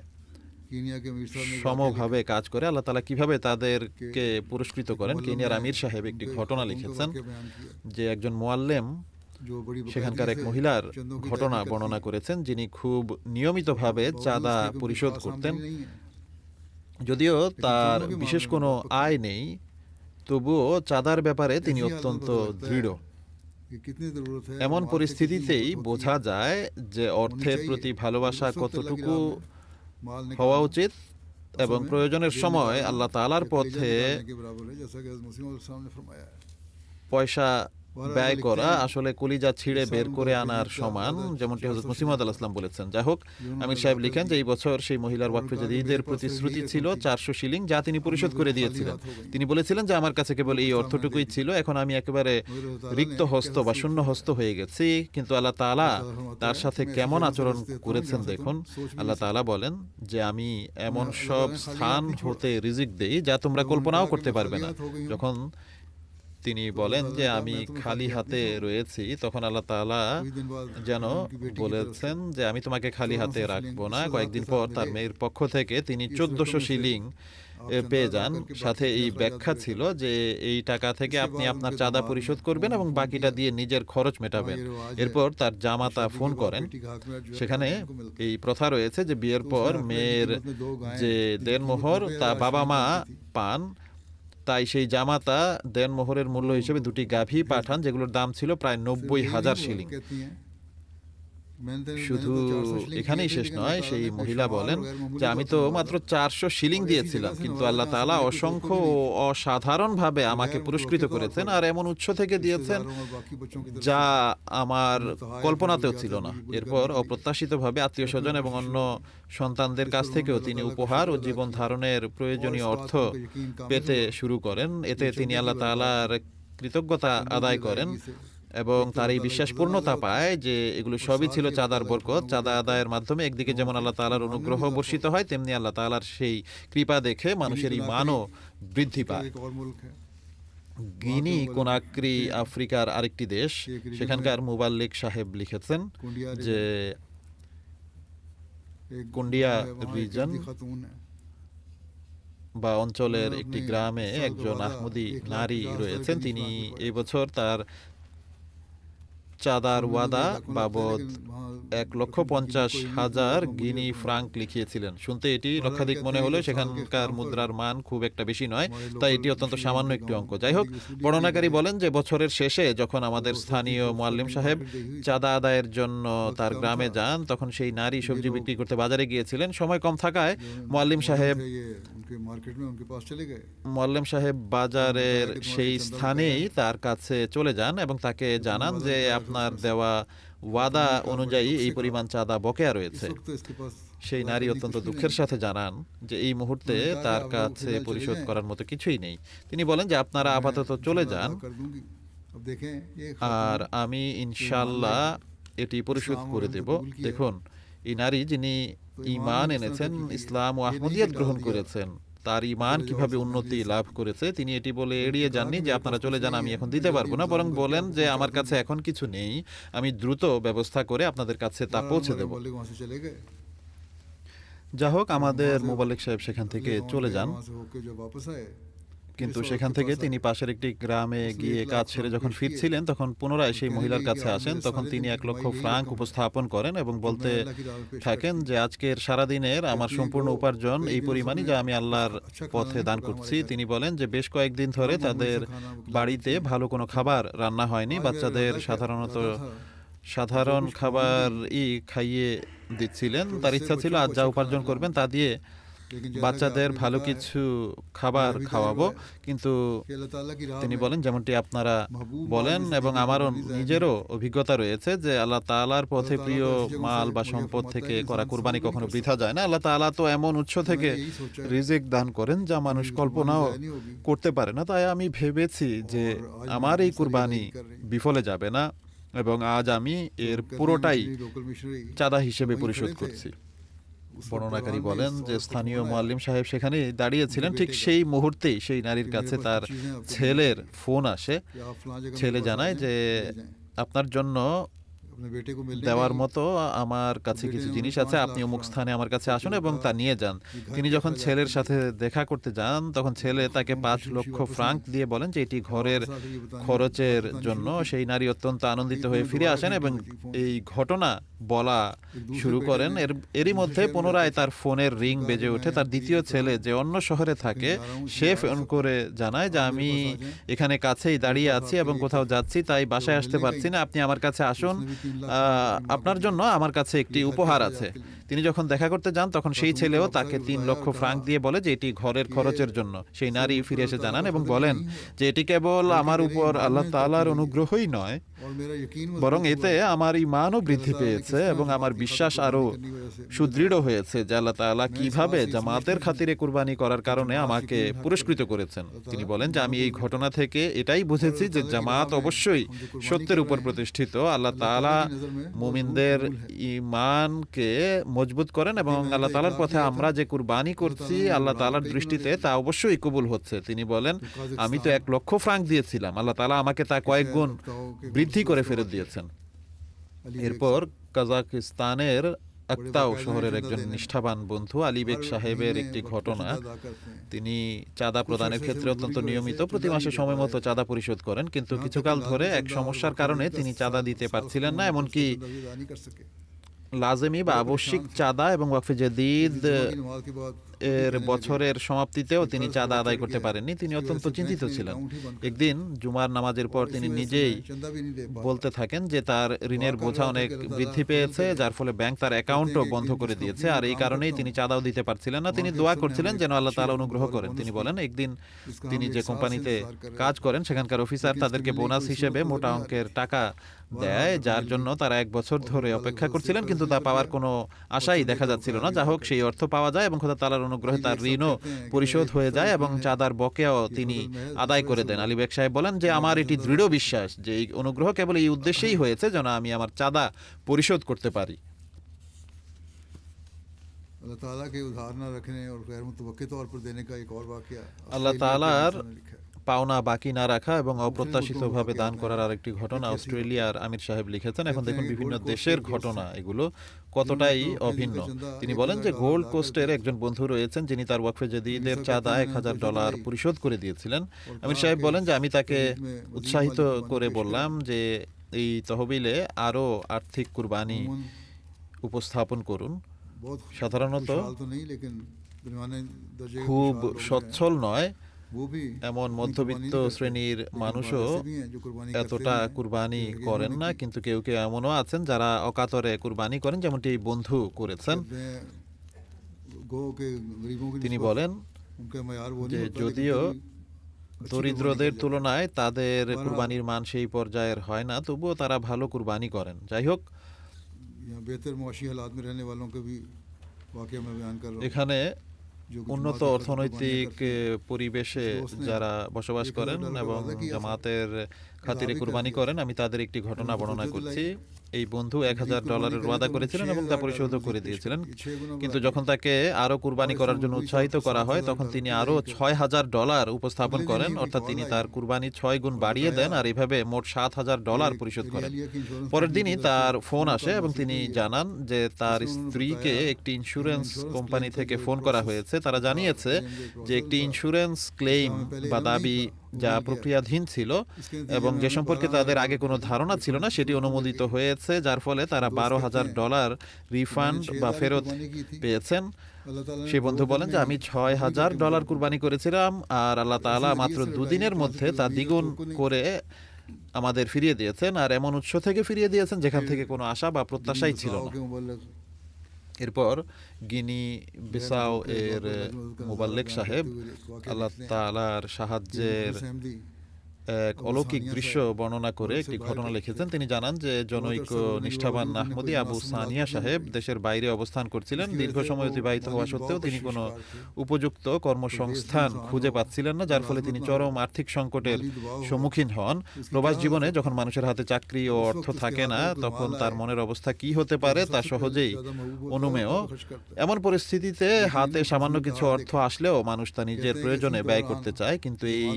Speaker 3: সমভাবে কাজ করে। আল্লাহ তাআলা কিভাবে তাদেরকে পুরস্কৃত করেন। কেনিয়ার আমির সাহেব একটি ঘটনা লিখেছেন যে একজন মুআল্লিম সেখানকার এক মহিলার ঘটনা বর্ণনা করেছেন, যিনি খুব নিয়মিতভাবে চাঁদা পরিশোধ করতেন। যদিও তার বিশেষ কোনো আয় নেই, তবুও চাঁদার ব্যাপারে তিনি অত্যন্ত দৃঢ়। এমন পরিস্থিতিতেই বোঝা যায় যে অর্থের প্রতি ভালোবাসা কতটুকু হওয়া উচিত এবং প্রয়োজনের সময় আল্লাহ তাআলার পথে পয়সা ব্যয় করা আসলে কলিজা ছিঁড়ে বের করে আনার সমান, যেমনটি হযরত মুসলিম মাউদ আলাইহিস সালাম বলেছেন। যাই হোক, আমির সাহেব লিখেন যে এই বছর সেই মহিলার ওয়াকফে জাদীদের প্রতিশ্রুতি ছিল 400 শিলিং, যা তিনি পরিশোধ করে দিয়েছিলেন। তিনি বলেছিলেন যে আমার কাছে কেবল এই অর্থটুকুই ছিল, এখন আমি একেবারে রিক্ত হস্ত বা শূন্য হস্ত হয়ে গেছি। কিন্তু আল্লাহ তাআলা তার সাথে কেমন আচরণ করেছেন দেখুন। আল্লাহ তাআলা বলেন যে আমি এমন সব স্থান হতে রিজিক দেই যা তোমরা কল্পনাও করতে পারবে না। যখন তিনি বলেন যে আমি খালি হাতে রয়েছি, তখন আল্লাহ তাআলা যেন বলেছেন যে আমি তোমাকে খালি হাতে রাখবো না। কয়েকদিন পর তার মেয়ের পক্ষ থেকে তিনি 1400 শিলিং পেয়ে যান। সাথে এই ব্যাখ্যা ছিল যে এই টাকা থেকে আপনি আপনার চাঁদা পরিশোধ করবেন এবং বাকিটা দিয়ে নিজের খরচ মেটাবেন। এরপর তার জামাতা ফোন করেন। সেখানে এই প্রথা রয়েছে যে বিয়ের পর মেয়ের যে দেনমোহর তা বাবা মা পান, তাই সেই জামাতা দেনমোহরের মূল্য হিসেবে 2টি গাভী পাঠান, যেগুলোর দাম ছিল প্রায় 90,000 শিলিং। শুধু এখানেই শেষ নয়, সেই মহিলা বলেন যে আমি তো মাত্র 400 শিলিং দিয়েছিলাম, কিন্তু আল্লাহ তাআলা অসংখ্য ও অসাধারণভাবে আমাকে পুরস্কৃত করেছেন আর এমন উৎস থেকে দিয়েছেন যা আমার কল্পনাতেও ছিল না। এরপর অপ্রত্যাশিতভাবে আত্মীয় স্বজন এবং অন্য সন্তানদের কাছ থেকেও তিনি উপহার ও জীবন ধারণের প্রয়োজনীয় অর্থ পেতে শুরু করেন। এতে তিনি আল্লাহ তাআলার কৃতজ্ঞতা আদায় করেন এবং তার এই বিশ্বাস পূর্ণতা পায় যে এগুলো সবই ছিল চাঁদার বরকত। চাঁদা আদায়ের মাধ্যমে একদিকে যেমন আল্লাহ তাআলার অনুগ্রহ বর্ষিত হয়, তেমনি আল্লাহ তাআলার সেই কৃপা দেখে মানুষের ঈমানও বৃদ্ধি পায়। গিনি কোনাক্রি আফ্রিকার আরেকটি দেশ। সেখানকার মুবাল্লিক সাহেব লিখেছেন যে কুন্ডিয়া রিজন বা অঞ্চলের একটি গ্রামে একজন আহমদি নারী রয়েছেন। তিনি এই বছর তার চাঁদার ওয়াদা বাবদ 1,50,000 গিনি ফ্রাঙ্ক লিখিয়েছিলেন। শুনতে এটি লক্ষাধিক মনে হলেও সেখানকার মুদ্রার মান খুব একটা বেশি নয়, তাই এটি অত্যন্ত সামান্য একটি অঙ্ক। যাই হোক, বর্ণনাকারী বলেন যে বছরের শেষে যখন আমাদের স্থানীয় মুআল্লিম সাহেব চাঁদা আদায়ের জন্য তার গ্রামে যান, তখন সেই নারী সবজি বিক্রি করতে বাজারে গিয়েছিলেন। সময় কম থাকায় মুআল্লিম সাহেব বাজারের সেই স্থানেই তার কাছে চলে যান এবং তাকে জানান যে আপনার দেওয়া ওয়াদা অনুযায়ী এই পরিমাণ চাঁদা বকেয়া রয়েছে। সেই নারী অত্যন্ত দুঃখের সাথে জানান যে এই মুহূর্তে তার কাছে পরিশোধ করার মতো কিছুই নেই। তিনি বলেন যে আপনারা আপাতত চলে যান আর আমি ইনশাআল্লাহ এটি পরিশোধ করে দেব। দেখুন, এই নারী যিনি ঈমান এনেছেন, ইসলাম ও আহমদিয়ত গ্রহণ করেছেন, তার ঈমান কিভাবে উন্নতি লাভ করেছে তিনি এটি বলে এড়িয়ে যাননি যে আপনারা চলে যান, আমি এখন দিতে পারবো না, বরং বলেন যে আমার কাছে এখন কিছু নেই, আমি দ্রুত ব্যবস্থা করে আপনাদের কাছে তা পৌঁছে দেব।
Speaker 2: वहाँ से चले गए,
Speaker 3: যা হোক, আমাদের মোবাল্লিক সাহেব সেখান থেকে চলে যান,
Speaker 2: वहाँ से होके जब वापस आए
Speaker 3: কিন্তু সেখান থেকে তিনি পাশের একটি গ্রামে গিয়ে কাজ সেরে যখন ফিরছিলেন তখন পুনরায় সেই মহিলার কাছে আসেন। তখন তিনি 1 লক্ষ ফ্রাঙ্ক উপস্থাপন করেন এবং বলতে থাকেন যে আজকের সারাদিনের আমার সম্পূর্ণ উপার্জন এই পরিমাণই যা আমি আল্লাহর পথে দান করছি। তিনি বলেন যে বেশ কয়েকদিন ধরে তাদের বাড়িতে ভালো কোনো খাবার রান্না হয়নি, বাচ্চাদের সাধারণ খাবারই খাইয়ে দিচ্ছিলেন। তার ইচ্ছা ছিল আজ যা উপার্জন করবেন তা দিয়ে বাচ্চাদের ভালো কিছু খাবার খাওয়াবো, কিন্তু তিনি বলেন যেমনটি আপনারা বলেন এবং আমারও নিজেরও অভিজ্ঞতা রয়েছে যে আল্লাহ তাআলার পথে প্রিয় মাল বা সম্পদ থেকে করা কুরবানি কখনো বৃথা যায় না। আল্লাহ তাআলা তো এমন উৎস থেকে রিজিক দান করেন যা মানুষ কল্পনাও করতে পারে না। তাই আমি ভেবেছি যে আমার এই কুরবানি বিফলে যাবে না এবং আজ আমি এর পুরোটাই চাঁদা হিসেবে পরিশোধ করছি। বর্ণনাকারী বলেন যে স্থানীয় মুয়াল্লিম সাহেব সেখানে দাঁড়িয়েছিলেন, ঠিক সেই মুহূর্তেই সেই নারীর কাছে তার ছেলের ফোন আসে। ছেলে জানায় যে আপনার জন্য দেওয়ার মতো আমার কাছে কিছু জিনিস আছে, আপনি অমুক স্থানে আমার কাছে আসুন এবং তা নিয়ে যান। তিনি যখন ছেলের সাথে দেখা করতে যান তখন ছেলে তাকে 5 লক্ষ ফ্রাঙ্ক দিয়ে বলেন যে এটি ঘরের খরচের জন্য। সেই নারী অত্যন্ত আনন্দিত হয়ে ফিরে আসেন এবং এই ঘটনা বলা শুরু করেন। এরই মধ্যে পুনরায় তার ফোনের রিং বেজে ওঠে। তার দ্বিতীয় ছেলে যে অন্য শহরে থাকে সে ফোন করে জানায় যে আমি এখানে কাছেই দাঁড়িয়ে আছি এবং কোথাও যাচ্ছি, তাই বাসায় আসতে পারছি না, আপনি আমার কাছে আসুন, আপনার জন্য আমার কাছে একটি উপহার আছে। তিনি যখন দেখা করতে যান তখন সেই ছেলেও তাকে 3 লক্ষ ফ্রাঙ্ক দিয়ে বলে যে এটি ঘরের খরচের জন্য। সেই নারী ফিরে এসে জানান এবং বলেন যে এটি কেবল আমার উপর আল্লাহ তাআলার অনুগ্রহই নয়, বরং এতে আমার ঈমানও বৃদ্ধি পেয়েছে এবং আমার বিশ্বাস আরও সুদৃঢ় হয়েছে যে আল্লাহ তাআলা কিভাবে জামাতের খাতিরে কুরবানি করার কারণে আমাকে পুরস্কৃত করেছেন। তিনি বলেন যে আমি এই ঘটনা থেকে এটাই বুঝেছি যে জামাত অবশ্যই সত্যের উপর প্রতিষ্ঠিত। আল্লাহ তাআলা মুমিনদের ঈমানকে মজবুত করেন এবং আল্লাহ তাআলার পথে আমরা যে কুরবানি করছি আল্লাহ তাআলার দৃষ্টিতে তা অবশ্যই কবুল হচ্ছে। তিনি বলেন আমি তো 1 লক্ষ ফ্রাঙ্ক দিয়েছিলাম, আল্লাহ তাআলা আমাকে তা কয়েক গুণ বৃদ্ধি করে ফেরত দিয়েছেন। এরপর কাজাকিস্তানের আক্তাও শহরের একজন নিষ্ঠাবান বন্ধু আলী বেগ সাহেবের একটি ঘটনা। তিনি চাঁদা প্রদানের ক্ষেত্রে অত্যন্ত নিয়মিত, প্রতি মাসে সময় মতো চাঁদা পরিশোধ করেন, কিন্তু কিছুকাল ধরে এক সমস্যার কারণে তিনি চাঁদা দিতে পারছিলেন না। এমনকি লাজেমি বা আবশ্যিক চাঁদা এবং ওয়াকফে জাদীদ এর বছরের সমাপ্তিতেও তিনি চাঁদা আদায় করতে পারেননি। তিনি অত্যন্ত চিন্তিত ছিলেন। একদিন জুমার নামাজের পর তিনি নিজেই বলতে থাকেন যে তার ঋণের বোঝা অনেক বৃদ্ধি পেয়েছে, যার ফলে ব্যাংক তার অ্যাকাউন্টও বন্ধ করে দিয়েছে, আর এই কারণেই তিনি চাঁদাও দিতে পারছিলেন না। তিনি দোয়া করছিলেন যেন আল্লাহ তাআলা অনুগ্রহ করেন। তিনি বলেন একদিন তিনি যে কোম্পানিতে কাজ করেন সেখানকার অফিসার তাদেরকে বোনাস হিসেবে মোটা অঙ্কের টাকা দেয়, যার জন্য তারা 1 বছর ধরে অপেক্ষা করছিলেন, কিন্তু তা পাওয়ার কোনো আশাই দেখা যাচ্ছিল না। যা হোক, সেই অর্থ পাওয়া যায় এবং খোদা তাআলার অনুগ্রহে তার ঋণও পরিশোধ হয়ে যায় এবং চাঁদার বকেয়াও তিনি আদায় করে দেন। আলী বেগ সাহেব বলেন যে আমার এটি দৃঢ় বিশ্বাস যে এই অনুগ্রহ কেবল এই উদ্দেশ্যেই হয়েছে যেন আমি আমার চাঁদা পরিশোধ করতে পারি।
Speaker 2: अल्लाह ताला के उधार न रखने और गैर मुतवक्किल तौर पर देने का एक और वाकया
Speaker 3: আল্লাহ তাআলার পাওনা বাকি না রাখা এবং অপ্রত্যাশিতভাবে দান করার আরেকটি ঘটনা অস্ট্রেলিয়ার আমির সাহেব লিখেছেন। এখন দেখুন বিভিন্ন দেশের ঘটনা, এগুলো কতটাই অভিন্ন। তিনি বলেন যে গোল্ড কোস্টের একজন বন্ধু রয়েছেন যিনি তার ওয়াকফে জাদীদের চাঁদা $1000 পরিশোধ করে দিয়েছিলেন। আমির সাহেব বলেন যে আমি তাকে উৎসাহিত করে বললাম যে এই তহবিলে আরও আর্থিক কুরবানি উপস্থাপন করুন। সাধারণত খুব সচ্ছল নয় এমন মধ্যবিত্ত শ্রেণীর মানুষও এতটা কুরবানি করেন না, কিন্তু কেউ কেউ এমনও আছেন যারা অকাতরে কুরবানি করেন, যেমনটি এই বন্ধু করেছেন। তিনি বলেন যে যদিও দরিদ্রদের তুলনায় তাদের কুরবানির মান সেই পর্যায়ের হয় না, তবুও তারা ভালো কুরবানি করেন। যাই হোক, এখানে উন্নত অর্থনৈতিক পরিবেশে যারা বসবাস করেন এবং জামাতের খাতিরে কুরবানি করেন। আমি তাদের একটি ঘটনা বর্ণনা করছি। এই বন্ধু $1000 ওয়াদা করেছিলেন এবং তা পরিশোধও করে দিয়েছিলেন, কিন্তু যখন তাকে আরও কুরবানি করার জন্য উৎসাহিত করা হয় তখন তিনি আরও $6000 উপস্থাপন করেন, অর্থাৎ তিনি তার কুরবানি 6 গুণ বাড়িয়ে দেন আর এভাবে মোট $7000 পরিশোধ করেন। পরের দিনই তার ফোন আসে এবং তিনি জানান যে তার স্ত্রীকে একটি ইন্স্যুরেন্স কোম্পানি থেকে ফোন করা হয়েছে। তারা জানিয়েছে যে একটি ইন্স্যুরেন্স ক্লেইম বা দাবি যা প্রক্রিয়াধীন ছিল এবং যে সম্পর্কে তাদের আগে কোনো ধারণা ছিল না সেটি অনুমোদিত হয়েছে, যার ফলে তারা $12000 রিফান্ড বা ফেরত পেয়েছেন। সেই বন্ধু বলেন যে আমি $6000 কুরবানি করেছিলাম আর আল্লাহ তাআলা মাত্র 2 দিনের মধ্যে তা দ্বিগুণ করে আমাদের ফিরিয়ে দিয়েছেন, আর এমন উৎস থেকে ফিরিয়ে দিয়েছেন যেখান থেকে কোনো আশা বা প্রত্যাশাই ছিল না। এরপর গিনি বিসাও এর মুবাল্লিগ সাহেব আল্লাহ তাআলার সাহায্যের এক অলৌকিক দৃশ্য বর্ণনা করে একটি ঘটনা লিখেছেন। তিনি জানান যে জনৈক নিষ্ঠাবান আহমদী আবু সানিয়া সাহেব দেশের বাইরে অবস্থান করছিলেন। দীর্ঘ সময় অতিবাহিত হওয়া সত্ত্বেও তিনি কোনো উপযুক্ত কর্মসংস্থান খুঁজে পাচ্ছিলেন না, যার ফলে তিনি চরম আর্থিক সংকটের সম্মুখীন হন। প্রবাস জীবনে যখন মানুষের হাতে চাকরি ও অর্থ থাকে না তখন তার মনের অবস্থা কি হতে পারে তা সহজেই অনুমেয়। এমন পরিস্থিতিতে হাতে সামান্য কিছু অর্থ আসলেও মানুষ তা নিজের প্রয়োজনে ব্যয় করতে চায়, কিন্তু এই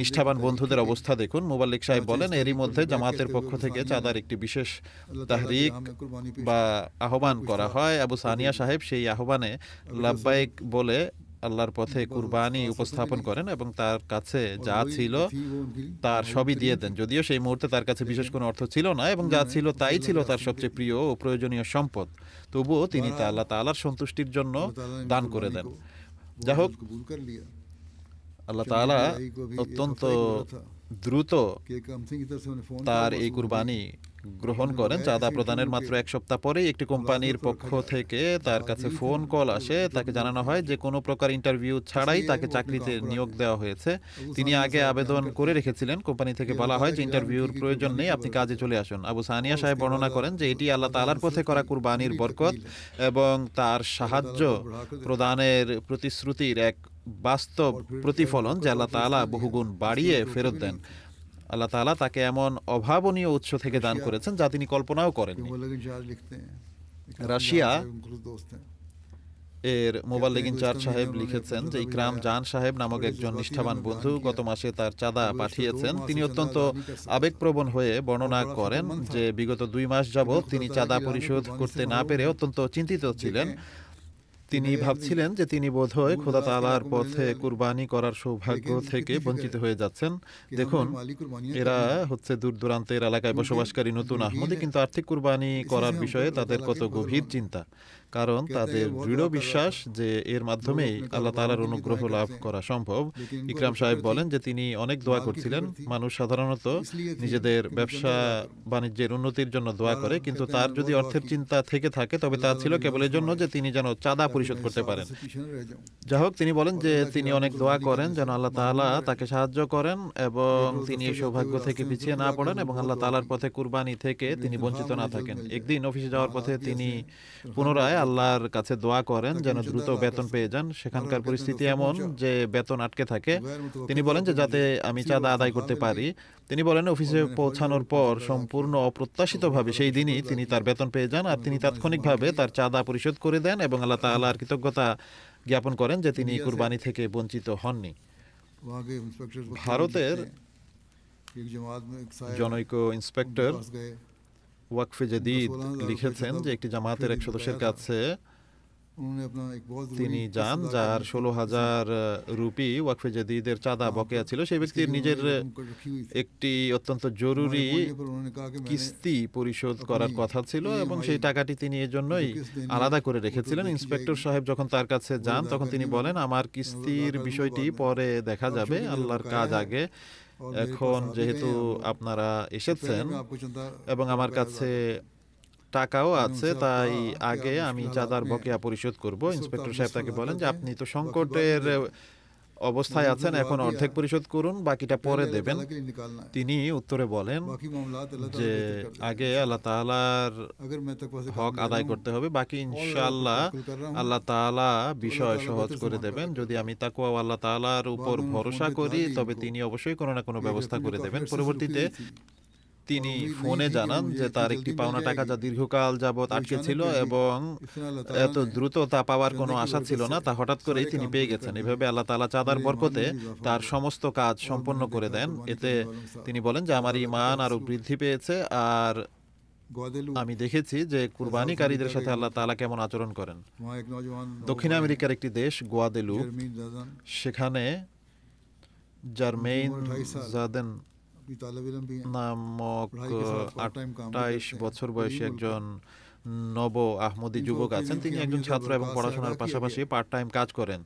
Speaker 3: নিষ্ঠাবান বন্ধুদের অবস্থা দেখুন। মুবাল্লিগ সাহেব বলেন এরই মধ্যে জামাতের পক্ষ থেকে চাঁদার একটি বিশেষ তাহরিক বা আহ্বান করা হয়। আবু সানিয়া সাহেব সেই আহ্বানে লাব্বাইক বলে আল্লাহর পথে কুরবানি উপস্থাপন করেন এবং তার কাছে যা ছিল তার সবই দিয়ে দেন। যদিও সেই মুহূর্তে তার কাছে বিশেষ কোনো অর্থ ছিল না এবং যা ছিল তাই ছিল তার সবচেয়ে প্রিয় ও প্রয়োজনীয় সম্পদ, তবুও তিনি তা আল্লাহ তাআলার সন্তুষ্টির জন্য দান করে দেন। যাই হোক, আল্লাহ তাআলা অত্যন্ত দ্রুত তার এই কুরবানি গ্রহণ করেন। চাঁদা প্রদানের মাত্র 1 সপ্তাহ পরেই একটি কোম্পানির পক্ষ থেকে তার কাছে ফোন কল আসে। তাকে জানানো হয় যে কোনো প্রকার ইন্টারভিউ ছাড়াই তাকে চাকরিতে নিয়োগ দেওয়া হয়েছে। তিনি আগে আবেদন করে রেখেছিলেন। কোম্পানি থেকে বলা হয় যে ইন্টারভিউর প্রয়োজন নেই, আপনি কাজে চলে আসুন। আবু সানিয়া সাহেব বর্ণনা করেন যে এটি আল্লাহ তাআলার পথে করা কুরবানির বরকত এবং তার সাহায্য প্রদানের প্রতিশ্রুতির এক বাস্তব প্রতিফলন যে আল্লাহ তাআলা বহুগুণ বাড়িয়ে ফেরত দেন। আল্লাহ তাআলা তাকে এমন অভাবনীয় উৎস থেকে দান করেছেন যা তিনি কল্পনাও করেননি। রাশিয়া এর মুবাল্লিগ ইনচার্জ সাহেব লিখেছেন যে ইকরাম জান সাহেব নামক একজন নিষ্ঠাবান বন্ধু গত মাসে তার চাঁদা পাঠিয়েছেন। তিনি অত্যন্ত আবেগপ্রবণ হয়ে বর্ণনা করেন যে বিগত 2 মাস যাবৎ তিনি চাঁদা পরিশোধ করতে না পেরে অত্যন্ত চিন্তিত ছিলেন। তিনি ভাবছিলেন যে তিনি বোধহয় খোদা তাআলার পথে কুরবানি করার সৌভাগ্য থেকে বঞ্চিত হয়ে যাচ্ছেন। দেখুন, এরা হচ্ছে দূর দূরান্তের এলাকায় বসবাসকারী নতুন আহমদী, কিন্তু আর্থিক কুরবানি করার বিষয়ে তাদের কত গভীর চিন্তা, কারণ তাদের দৃঢ় বিশ্বাস যে এর মাধ্যমেই আল্লাহ তাআলার অনুগ্রহ লাভ করা সম্ভব। ইকরাম সাহেব বলেন যে তিনি অনেক দোয়া করছিলেন। মানুষ সাধারণত নিজেদের ব্যবসা বাণিজ্যের উন্নতির জন্য দোয়া করে, কিন্তু তার যদি অর্থের চিন্তা থেকে থাকে তবে তা ছিল কেবল এর জন্য যে তিনি যেন চাঁদা পরিশোধ করতে পারেন। যাই হোক, তিনি বলেন যে তিনি অনেক দোয়া করেন যেন আল্লাহ তাআলা তাকে সাহায্য করেন এবং তিনি এই সৌভাগ্য থেকে পিছিয়ে না পড়েন এবং আল্লাহ তাআলার পথে কুরবানি থেকে তিনি বঞ্চিত না থাকেন। একদিন অফিসে যাওয়ার পথে তিনি পুনরায় আল্লাহর কাছে দোয়া করেন যেন দ্রুত বেতন পেয়ে যান। সেখানকার পরিস্থিতি এমন যে বেতন আটকে থাকে। তিনি বলেন যে যাতে আমি চাঁদা আদায় করতে পারি। তিনি বলেন অফিসে পৌঁছানোর পর সম্পূর্ণ অপ্রত্যাশিতভাবে সেই দিনই তিনি তার বেতন পেয়ে যান আর তিনি তাৎক্ষণিকভাবে তার চাঁদা পরিশোধ করে দেন এবং আল্লাহ তাআলার কৃতজ্ঞতা জ্ঞাপন করেন যে তিনি কুরবানি থেকে বঞ্চিত হননি। ভারতের জনৈক ইন্সপেক্টর ওয়াকফে জাদিদ লিখেছেন যে একটি জামাতের এক সদস্যের কাছে তিনি যান যার 16,000 রুপি ওয়াকফে জাদিদের চাঁদা বকেয়া ছিল। সেই ব্যক্তির নিজের একটি অত্যন্ত জরুরি কিস্তি পরিশোধ করার কথা ছিল এবং সেই টাকাটি তিনি এজন্যই আলাদা করে রেখেছিলেন। ইন্সপেক্টর সাহেব যখন তার কাছে যান তখন তিনি বলেন আমার কিস্তির বিষয়টি পরে দেখা যাবে, আল্লাহর কাজ আগে। এখন যেহেতু আপনারা এসেছেন এবং আমার কাছে টাকাও আছে, তাই আগে আমি চাঁদার বকেয়া পরিশোধ করব। ইন্সপেক্টর সাহেব তাকে বলেন যে আপনি তো সংকটের অবস্থায় আছেন, এখন অর্ধেক পরিশোধ করুন, বাকিটা পরে দেবেন। তিনি উত্তরে বলেন যে আগে আল্লাহ তাআলার হক আদায় করতে হবে, বাকি ইনশাআল্লাহ আল্লাহ তাআলা বিষয় সহজ করে দেবেন। যদি আমি তাকওয়া ও আল্লাহ তাআলার উপর ভরসা করি তবে তিনি অবশ্যই কোনো না কোনো ব্যবস্থা করে দেবেন। পরবর্তীতে তিনি ফোনে জানান যে তার একটি পাওনা টাকা যা দীর্ঘকাল যাবৎ আটকে ছিল এবং এত দ্রুত তা পাওয়ার কোনো আশা ছিল না, তা হঠাৎ করেই তিনি পেয়ে গেছেন। এভাবে আল্লাহ তাআলা চাঁদার বরকতে তার সমস্ত কাজ সম্পন্ন করে দেন। এতে তিনি বলেন যে আমার ঈমান আরো বৃদ্ধি পেয়েছে আর আমি দেখেছি যে কুরবানিকারীদের সাথে আল্লাহ তাআলা কেমন আচরণ করেন। দক্ষিণ আমেরিকার একটি দেশ গোয়াদেলু, সেখানে জারমেইন জাদেন নামক 28 বছর বয়সী একজন নব আহমদী যুবক আছেন। তিনি একজন ছাত্র এবং পড়াশোনার পাশাপাশি পার্ট টাইম কাজ করেন।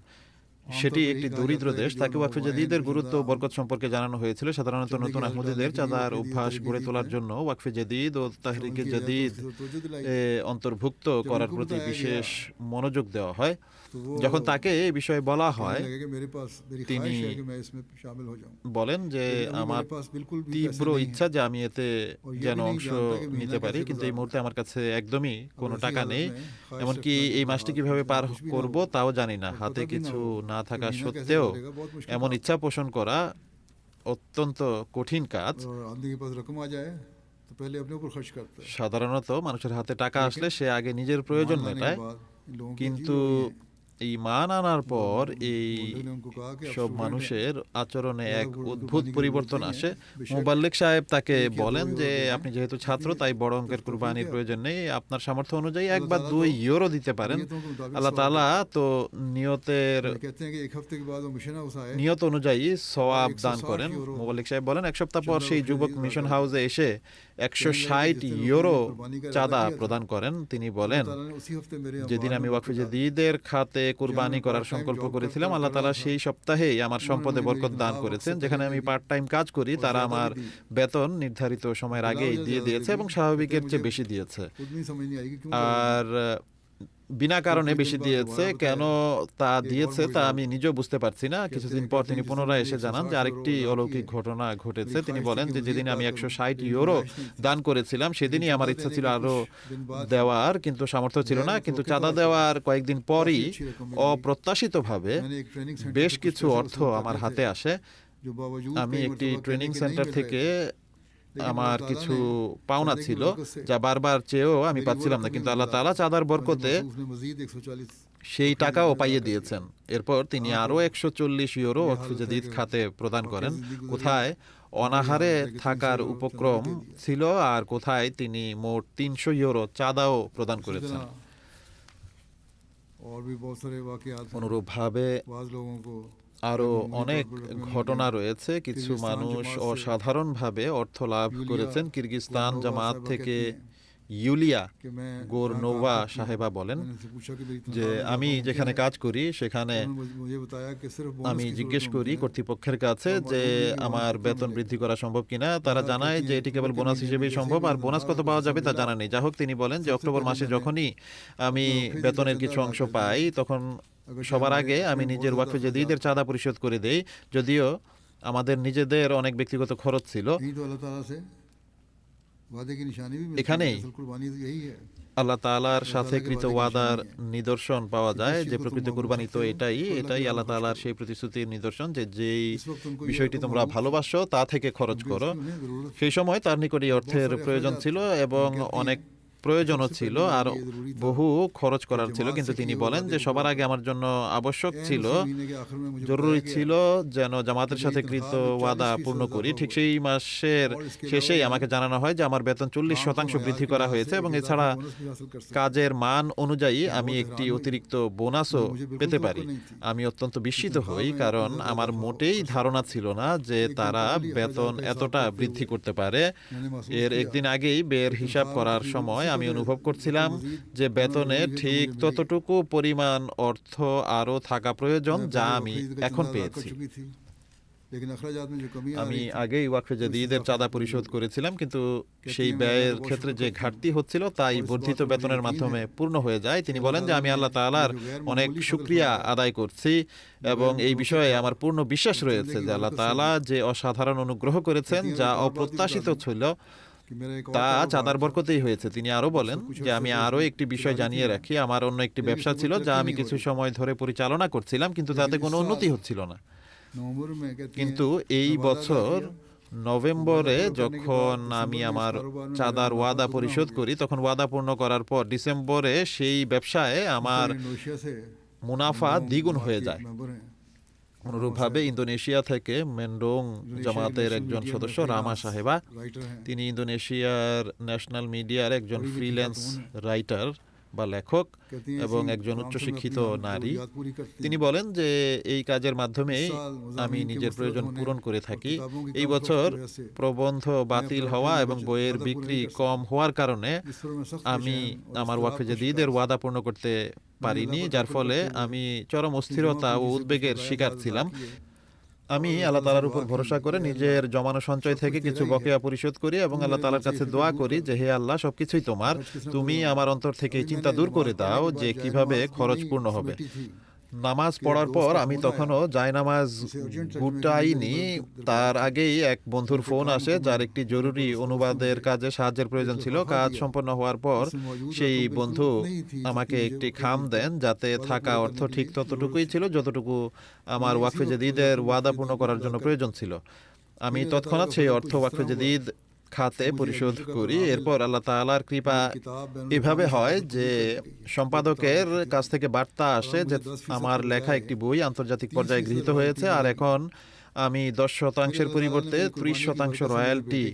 Speaker 3: সেটি একটি দরিদ্র দেশ। তাকে ওয়াকফে জাদীদের গুরুত্ব ও বরকত সম্পর্কে জানানো হয়েছিল। সাধারণত নতুন আহমদীদের চাঁদার অভ্যাস গড়ে তোলার জন্য ওয়াকফে জাদীদ ও তাহরিকে জাদীদ অন্তর্ভুক্ত করার প্রতি বিশেষ মনোযোগ দেওয়া হয়। যখন তাকে এই বিষয়ে বলা হয় তিনি বলেন যে আমার তীব্র ইচ্ছা যে আমি এতে যেন অংশ নিতে পারি, কিন্তু এই মুহূর্তে আমার কাছে একদমই কোনো টাকা নেই, এমনকি এই মাসটি কিভাবে পার করব তাও জানি না। হাতে কিছু না থাকা সত্ত্বেও এমন ইচ্ছা পোষণ করা অত্যন্ত কঠিন কাজ। সাধারণত মানুষের হাতে টাকা আসলে সে আগে নিজের প্রয়োজন মেটায়, কিন্তু ঈমান আনার পর এই সব মানুষের আচরণে এক অদ্ভুত পরিবর্তন আসে। মুবাল্লিগ সাহেব তাকে বলেন যে আপনি যেহেতু ছাত্র তাই বড় অঙ্কের কুরবানির প্রয়োজন নেই, আপনার সামর্থ্য অনুযায়ী 1 বা 2 ইউরো দিতে পারেন। আল্লাহ তাআলা তো নিয়ত অনুযায়ী সওয়াব দান করেন। মুবাল্লিগ সাহেব বলেন 1 সপ্তাহ পর সেই যুবক মিশন হাউসে এসে 160 ইউরো চাঁদা প্রদান করেন। তিনি বলেন যেদিন আমি ওয়াকফে জাদীদের খাতে কুরবানি করার সংকল্প করেছিলাম, আল্লাহ তাআলা সেই সপ্তাহেই আমার সম্পদে বরকত দান করেছেন। যেখানে আমি পার্ট টাইম কাজ করি তারা আমার বেতন নির্ধারিত সময়ের আগেই দিয়ে দিয়েছে এবং স্বাভাবিকের চেয়ে বেশি দিয়েছে। আর বিনা কারণে বেশি দিয়েছে। কেন তা দিয়েছে তা আমি নিজেও বুঝতে পারছি না। কিছুদিন পর তিনি পুনরায় এসে জানান যে আরেকটি অলৌকিক ঘটনা ঘটেছে। তিনি বলেন যে যেদিন আমি 160 ইউরো দান করেছিলাম সেদিনই আমার ইচ্ছা ছিল আরো দেওয়ার, কিন্তু সামর্থ্য ছিল না। কিন্তু চাঁদা দেওয়ার কয়েকদিন পরই অপ্রত্যাশিতভাবে বেশ কিছু অর্থ আমার হাতে আসে। আমি একটি ট্রেনিং সেন্টার থেকে আমার কিছু পাওনা ছিল যা বারবার চেয়েও আমি পাচ্ছিলাম না, কিন্তু আল্লাহ তাআলা চাঁদার বরকতে সেই টাকাও পাইয়ে দিয়েছেন। এরপর তিনি আরো 140 ইউরো ওয়াকফে জাদীদ খাতে প্রদান করেন। কোথায় অনাহারে থাকার উপক্রম ছিল আর কোথায় তিনি মোট 300 ইউরো চাঁদাও প্রদান করেছেন। অনুরূপভাবে আরো অনেক ঘটনা রয়েছে। কিছু মানুষ অসাধারণভাবে অর্থ লাভ করেছেন। কিরগিজস্তান জামাত থেকে ইউলিয়া গোরনোভা সাহেবা বলেন যে আমি যেখানে কাজ করি সেখানে আমি জিজ্ঞেস করি কর্তৃপক্ষের কাছে যে আমার বেতন বৃদ্ধি করা সম্ভব কিনা। তারা জানায় যে এটি কেবল বোনাস হিসেবেই সম্ভব, আর বোনাস কত পাওয়া যাবে তা জানা নেই। যাই হোক, তিনি বলেন যে অক্টোবর মাসে যখনই আমি বেতনের কিছু অংশ পাই তখন সবার আগে আমি নিজের ওয়াকফে জাদীদের চাঁদা পরিশোধ করে দেই, যদিও আমাদের নিজেদের অনেক ব্যক্তিগত খরচ ছিল। এখানেই আল্লাহ তাআলার সাথে কৃত ওয়াদার নিদর্শন পাওয়া যায় যে প্রকৃত কুরবানি তো এটাই আল্লাহ তাআলার সেই প্রতিশ্রুতির নিদর্শন যে যেই বিষয়টি তোমরা ভালোবাসো তা থেকে খরচ করো। সেই সময় তার নিকট এই অর্থের প্রয়োজন ছিল এবং অনেক প্রয়োজনও ছিল আর বহু খরচ করার ছিল, কিন্তু তিনি বলেন যে সবার আগে আমার জন্য আবশ্যক ছিল, জরুরি ছিল যেন জামাতের সাথে কৃত ওয়াদা পূর্ণ করি। ঠিক সেই মাসের শেষেই আমাকে জানানো হয় যে আমার বেতন 40% বৃদ্ধি করা হয়েছে এবং এছাড়া কাজের মান অনুযায়ী আমি একটি অতিরিক্ত বোনাসও পেতে পারি। আমি অত্যন্ত বিস্মিত হই, কারণ আমার মোটেই ধারণা ছিল না যে তারা বেতন এতটা বৃদ্ধি করতে পারে। এর একদিন আগেই বের হিসাব করার সময় আমি অনুভব করছিলাম যে বেতনে ঠিক ততটুকু পরিমাণ অর্থ আরো থাকা প্রয়োজন যা আমি এখন পেয়েছি।
Speaker 2: लेकिन अखराजात में जो कमी आ
Speaker 3: আমি
Speaker 2: रही थी
Speaker 3: আগেই ওয়াকফে জাদিদের চাঁদা পরিশোধ করেছিলাম, কিন্তু সেই ব্যয়ের ক্ষেত্রে যে ঘাটতি হচ্ছিল তাই বর্ধিত বেতনের মাধ্যমে পূর্ণ হয়ে যায়। তিনি বলেন যে আমি আল্লাহ তাআলার অনেক শুকরিয়া আদায় করছি এবং এই বিষয়ে আমার পূর্ণ বিশ্বাস রয়েছে যে আল্লাহ তাআলা যে অসাধারণ অনুগ্রহ করেছেন যা অপ্রত্যাশিত ছিল
Speaker 2: कि मेरा एक और
Speaker 3: তা
Speaker 2: कारोबार
Speaker 3: চাঁদার বরকতেই হয়েছে। তিনি আরো বলেন যে আমি আরো একটি বিষয় জানিয়ে রাখি, আমার অন্য একটি ব্যবসা ছিল যা আমি কিছু সময় ধরে পরিচালনা করছিলাম, কিন্তু তাতে কোনো উন্নতি হচ্ছিল না।
Speaker 2: नवंबर में कहती हैं,
Speaker 3: কিন্তু এই
Speaker 2: मैं वादा
Speaker 3: বছর
Speaker 2: किया,
Speaker 3: নভেম্বরে যখন আমি আমার চাঁদার ওয়াদা পরিশোধ করি, তখন ওয়াদা পূর্ণ করার পর ডিসেম্বরে সেই ব্যবসায় আমার
Speaker 2: इंडोनेशिया से
Speaker 3: মুনাফা দ্বিগুণ হয়ে যায়।
Speaker 2: मेंबर हैं
Speaker 3: অনুরূপভাবে ইন্দোনেশিয়া থেকে মেন্ডোং জামাতের একজন সদস্য রামা সাহেবা,
Speaker 2: राइटर हैं
Speaker 3: তিনি ইন্দোনেশিয়ার ন্যাশনাল মিডিয়ার একজন ফ্রিল্যান্স রাইটার বা লেখক
Speaker 2: कहती हैं
Speaker 3: এবং
Speaker 2: ऐसी
Speaker 3: একজন
Speaker 2: काम से मैं
Speaker 3: উচ্চশিক্ষিত
Speaker 2: अपनी
Speaker 3: নারী।
Speaker 2: जरूरियात पूरी करती
Speaker 3: তিনি
Speaker 2: हूँ।
Speaker 3: বলেন যে এই কাজের মাধ্যমে আমি নিজের প্রয়োজন পূরণ করে থাকি। এই বছর প্রবন্ধ বাতিল হওয়া এবং বইয়ের বিক্রি কম হওয়ার কারণে
Speaker 2: इस पर मैं सख्त
Speaker 3: আমি
Speaker 2: पेश हैं और
Speaker 3: আমার
Speaker 2: इख्तिलाफ
Speaker 3: ওয়াকফে
Speaker 2: का
Speaker 3: জাদিদের
Speaker 2: शिकार
Speaker 3: ওয়াদা পূর্ণ করতে পারিনি, যার ফলে আমি চরম অস্থিরতা ও উদ্বেগের শিকার ছিলাম। আমি আল্লাহ তাআলার উপর ভরসা করে নিজের জমানো সঞ্চয় থেকে কিছু বকেয়া পরিশোধ করি এবং আল্লাহ তাআলার কাছে দোয়া করি যে হে আল্লাহ, সবকিছুই তোমার, তুমি আমার অন্তর থেকে এই চিন্তা দূর করে দাও যে কিভাবে খরচ পূর্ণ হবে। নামাজ পড়ার পর আমি তখনও জায়নামাজ গুটাইনি, তার আগেই এক বন্ধুর ফোন আসে যার একটি জরুরি অনুবাদের কাজে সাহায্যের প্রয়োজন ছিল। কাজ সম্পন্ন হওয়ার পর সেই বন্ধু আমাকে একটি খাম দেন, যাতে থাকা অর্থ ঠিক ততটুকুই ছিল যতটুকু আমার ওয়াকফে জাদিদের ওয়াদা পূর্ণ করার জন্য প্রয়োজন ছিল। আমি তৎক্ষণাৎ সেই অর্থ ওয়াকফে জাদিদ খাতে পরিশোধ করি। এরপর আল্লাহ তাআলার কৃপা এভাবে হয় যে সম্পাদকের কাছ থেকে বার্তা আসে যে আমার লেখা একটি বই আন্তর্জাতিক পর্যায়ে গৃহীত হয়েছে আর এখন আমি 10% পরিবর্তে 30% রয়্যালটি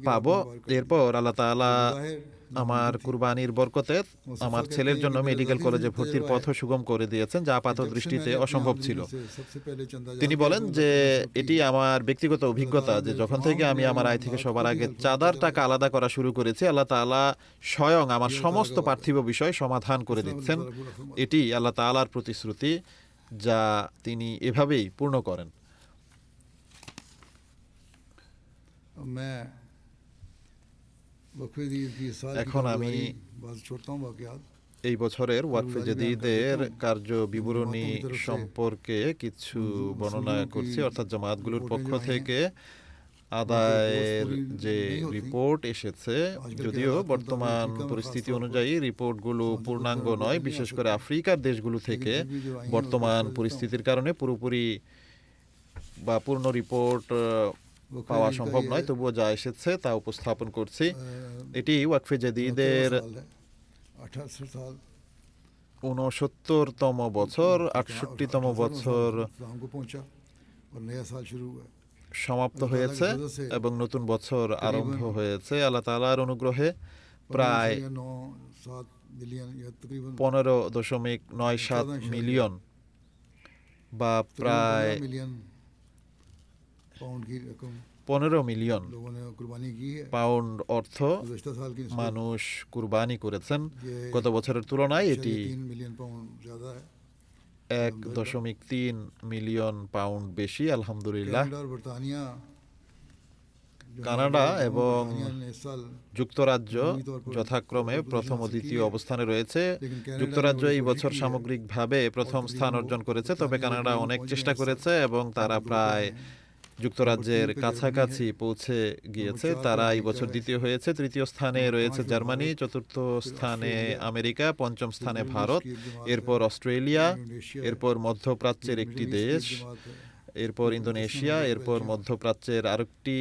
Speaker 3: পাবো। এরপর আল্লাহ তাআলা আমার কুরবানির বরকতে আমার ছেলের জন্য মেডিকেল কলেজে ভর্তির পথ সুগম করে দিয়েছেন, যা আপাত দৃষ্টিতে অসম্ভব ছিল। তিনি বলেন যে এটি আমার ব্যক্তিগত অভিজ্ঞতা যে যখন থেকে আমি আমার আয় থেকে সবার আগে চাঁদার টাকা আলাদা করা শুরু করেছি, আল্লাহ তাআলা স্বয়ং আমার সমস্ত পার্থিব বিষয় সমাধান করে দিচ্ছেন। এটি আল্লাহ তাআলার প্রতিশ্রুতি যা তিনি এভাবেই পূর্ণ করেন।
Speaker 2: मैं वक्फे दी साल
Speaker 3: এখন আমি
Speaker 2: बात छोड़ता हूँ वाकयात
Speaker 3: এই বছরের ওয়াকফে জাদিদের কার্য বিবরণী সম্পর্কে কিছু বর্ণনা করছি, অর্থাৎ জামায়াতগুলোর পক্ষ থেকে আদায়ের যে রিপোর্ট এসেছে, যদিও বর্তমান পরিস্থিতি অনুযায়ী রিপোর্টগুলো পূর্ণাঙ্গ নয়, বিশেষ করে আফ্রিকার দেশগুলো থেকে বর্তমান পরিস্থিতির কারণে পুরোপুরি বা পূর্ণ রিপোর্ট পাওয়া সম্ভব নয়, তবুও যা এসেছে তা উপস্থাপন করছি। এটি ওয়াকফে জাদিদের 69তম বছর, 68তম বছর সমাপ্ত হয়েছে এবং নতুন বছর আরম্ভ হয়েছে। আল্লাহ তাআলার অনুগ্রহে প্রায় 15.97 মিলিয়ন বা প্রায় 15 মিলিয়ন পাউন্ড অর্থ মানুষ কুরবানি করেছেন। গত বছরের তুলনায় এটি 1.3 মিলিয়ন পাউন্ড বেশি, আলহামদুলিল্লাহ। কানাডা এবং যুক্তরাজ্য যথাক্রমে প্রথম ও দ্বিতীয় অবস্থানে রয়েছে। যুক্তরাজ্য এই বছর সামগ্রিকভাবে প্রথম স্থান অর্জন করেছে, তবে কানাডা অনেক চেষ্টা করেছে এবং তারা প্রায় যুক্তরাজ্যের কাছাকাছি পৌঁছে গিয়েছে। তারা এই বছর দ্বিতীয় হয়েছে। তৃতীয় স্থানে রয়েছে জার্মানি, চতুর্থ স্থানে আমেরিকা, পঞ্চম স্থানে ভারত, এরপর অস্ট্রেলিয়া, এরপর মধ্যপ্রাচ্যের একটি দেশ, এরপর ইন্দোনেশিয়া, এরপর মধ্যপ্রাচ্যের আরেকটি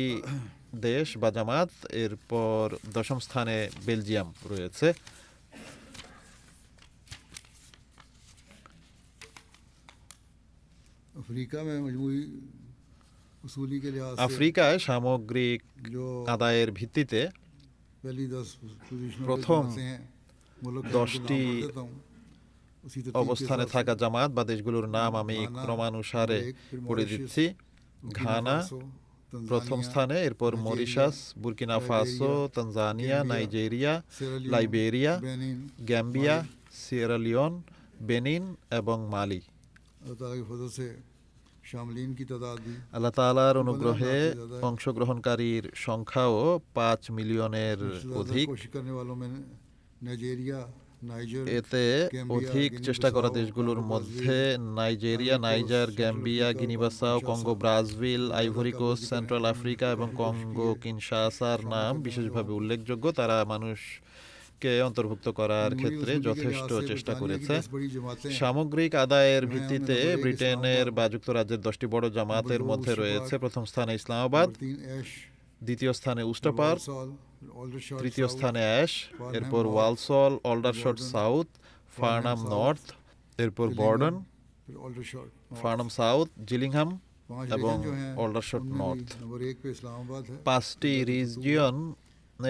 Speaker 3: দেশ বা জামাত, এরপর দশম স্থানে বেলজিয়াম রয়েছে। আফ্রিকায় সামগ্রিক আদায়ের ভিত্তিতে প্রথম 10টি অবস্থানে থাকা জামাত বা দেশগুলোর নাম আমি ক্রমানুসারে পড়ে দিচ্ছি। ঘানা প্রথম স্থানে, এরপর Mauritius, Burkina Faso, Tanzania, Nigeria, Liberia, Gambia, Sierra Leone, Benin এবং মালি।
Speaker 2: शामिलीन की तादाद भी
Speaker 3: আল্লাহ তাআলার
Speaker 2: 15
Speaker 3: অনুগ্রহে
Speaker 2: लाख से ज़्यादा है।
Speaker 3: অংশগ্রহণকারীর সংখ্যাও 5 মিলিয়নের
Speaker 2: सबसे ज़्यादा
Speaker 3: অধিক।
Speaker 2: कोशिश करने वालों में नाइजीरिया, नाइजर,
Speaker 3: এতে
Speaker 2: গ্যাম্বিয়া,
Speaker 3: অধিক
Speaker 2: গিনি
Speaker 3: চেষ্টা করা
Speaker 2: বিসাউ,
Speaker 3: দেশগুলোর
Speaker 2: কঙ্গো
Speaker 3: মধ্যে Nigeria,
Speaker 2: Ivory
Speaker 3: Niger,
Speaker 2: Coast,
Speaker 3: Gambia,
Speaker 2: Central
Speaker 3: Guinea
Speaker 2: Africa,
Speaker 3: Bissau, Congo
Speaker 2: Kinshasa,
Speaker 3: Brazil,
Speaker 2: जो
Speaker 3: আইভরি
Speaker 2: ज़्यादा
Speaker 3: কোস্ট,
Speaker 2: काबिल
Speaker 3: সেন্ট্রাল
Speaker 2: जिक्र है,
Speaker 3: আফ্রিকা এবং
Speaker 2: काफ़ी कोशिश
Speaker 3: কঙ্গো
Speaker 2: की है।
Speaker 3: কিনশাসার
Speaker 2: शामिल
Speaker 3: নাম
Speaker 2: करने
Speaker 3: বিশেষভাবে
Speaker 2: वालों
Speaker 3: উল্লেখযোগ্য। তারা মানুষকে অন্তর্ভুক্ত করার
Speaker 2: जमहूरी
Speaker 3: ক্ষেত্রে
Speaker 2: वसूली के
Speaker 3: যথেষ্ট
Speaker 2: लिहाज से
Speaker 3: চেষ্টা
Speaker 2: बरतानिया की
Speaker 3: করেছে।
Speaker 2: 10 बड़ी जमातें
Speaker 3: সামগ্রিক আদায়ের
Speaker 2: जो हैं,
Speaker 3: ভিত্তিতে
Speaker 2: उनमें नंबर 1
Speaker 3: ব্রিটেনের
Speaker 2: इस्लामाबाद,
Speaker 3: বা যুক্তরাজ্যের 10টি বড় জামাতের
Speaker 2: नंबर 2
Speaker 3: মধ্যে
Speaker 2: उस्टर
Speaker 3: রয়েছে
Speaker 2: पार्क,
Speaker 3: প্রথম স্থানে ইসলামাবাদ,
Speaker 2: नंबर 3 ऐश,
Speaker 3: দ্বিতীয় স্থানে উস্টার
Speaker 2: फिर
Speaker 3: পার্ক,
Speaker 2: वालसॉल, ऑल्डरशॉट
Speaker 3: তৃতীয়
Speaker 2: साउथ,
Speaker 3: স্থানে অ্যাশ,
Speaker 2: ফার্নহ্যাম
Speaker 3: এরপর
Speaker 2: North,
Speaker 3: Walsall, Aldershot
Speaker 2: Bordon,
Speaker 3: South, Farnham
Speaker 2: South,
Speaker 3: North, এরপর
Speaker 2: जिलिंघम,
Speaker 3: বর্ডন,
Speaker 2: फिर ऑल्डरशॉट नॉर्थ।
Speaker 3: ফার্নাম সাউথ, জিলিংহাম
Speaker 2: 5
Speaker 3: এবং
Speaker 2: রিজন जो हैं
Speaker 3: অলডারশট
Speaker 2: उनमें भी
Speaker 3: নর্থ।
Speaker 2: नंबर 1 पे इस्लामाबाद है।
Speaker 3: 5টি রিজিয়ন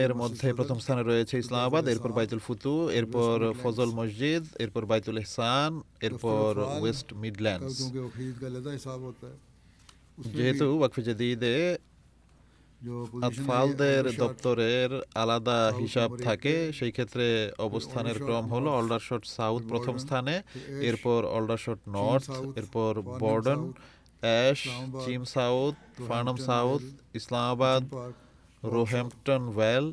Speaker 3: এর মধ্যে প্রথম স্থানে রয়েছে ইসলামাবাদ, এরপর বাইতুল ফুতু, এরপর ফজল মসজিদ, এরপর বাইতুল ইহসান, এরপর ওয়েস্ট মিডল্যান্ডস।
Speaker 2: क्योंकि वकील का अलग हिसाब होता है उसमें
Speaker 3: যেহেতু
Speaker 2: भी
Speaker 3: ওয়াকফে জাদীদে
Speaker 2: जो पोजीशन है
Speaker 3: আতফালদের
Speaker 2: ऑल्डरशॉट
Speaker 3: দপ্তরের আলাদা
Speaker 2: সাউথ
Speaker 3: হিসাব
Speaker 2: নম্বর
Speaker 3: থাকে,
Speaker 2: একে,
Speaker 3: সেই ক্ষেত্রে অবস্থানের
Speaker 2: অলডারশট
Speaker 3: ক্রম হলো
Speaker 2: নর্থ,
Speaker 3: অলডারশট সাউথ
Speaker 2: ফির
Speaker 3: প্রথম
Speaker 2: বর্ডন,
Speaker 3: স্থানে,
Speaker 2: ফির অ্যাশ,
Speaker 3: এরপর অলডারশট
Speaker 2: চিম
Speaker 3: নর্থ,
Speaker 2: সাউথ,
Speaker 3: এরপর
Speaker 2: ফার্নাম
Speaker 3: বর্ডন,
Speaker 2: সাউথ,
Speaker 3: অ্যাশ,
Speaker 2: ইসলামাবাদ,
Speaker 3: চিম সাউথ, ফার্নাম
Speaker 2: রোহ্যাম্পটন
Speaker 3: সাউথ,
Speaker 2: ভ্যাল,
Speaker 3: ইসলামাবাদ,
Speaker 2: মিচম पार्क, वालसॉल।
Speaker 3: রোহ্যাম্পটন ভ্যাল,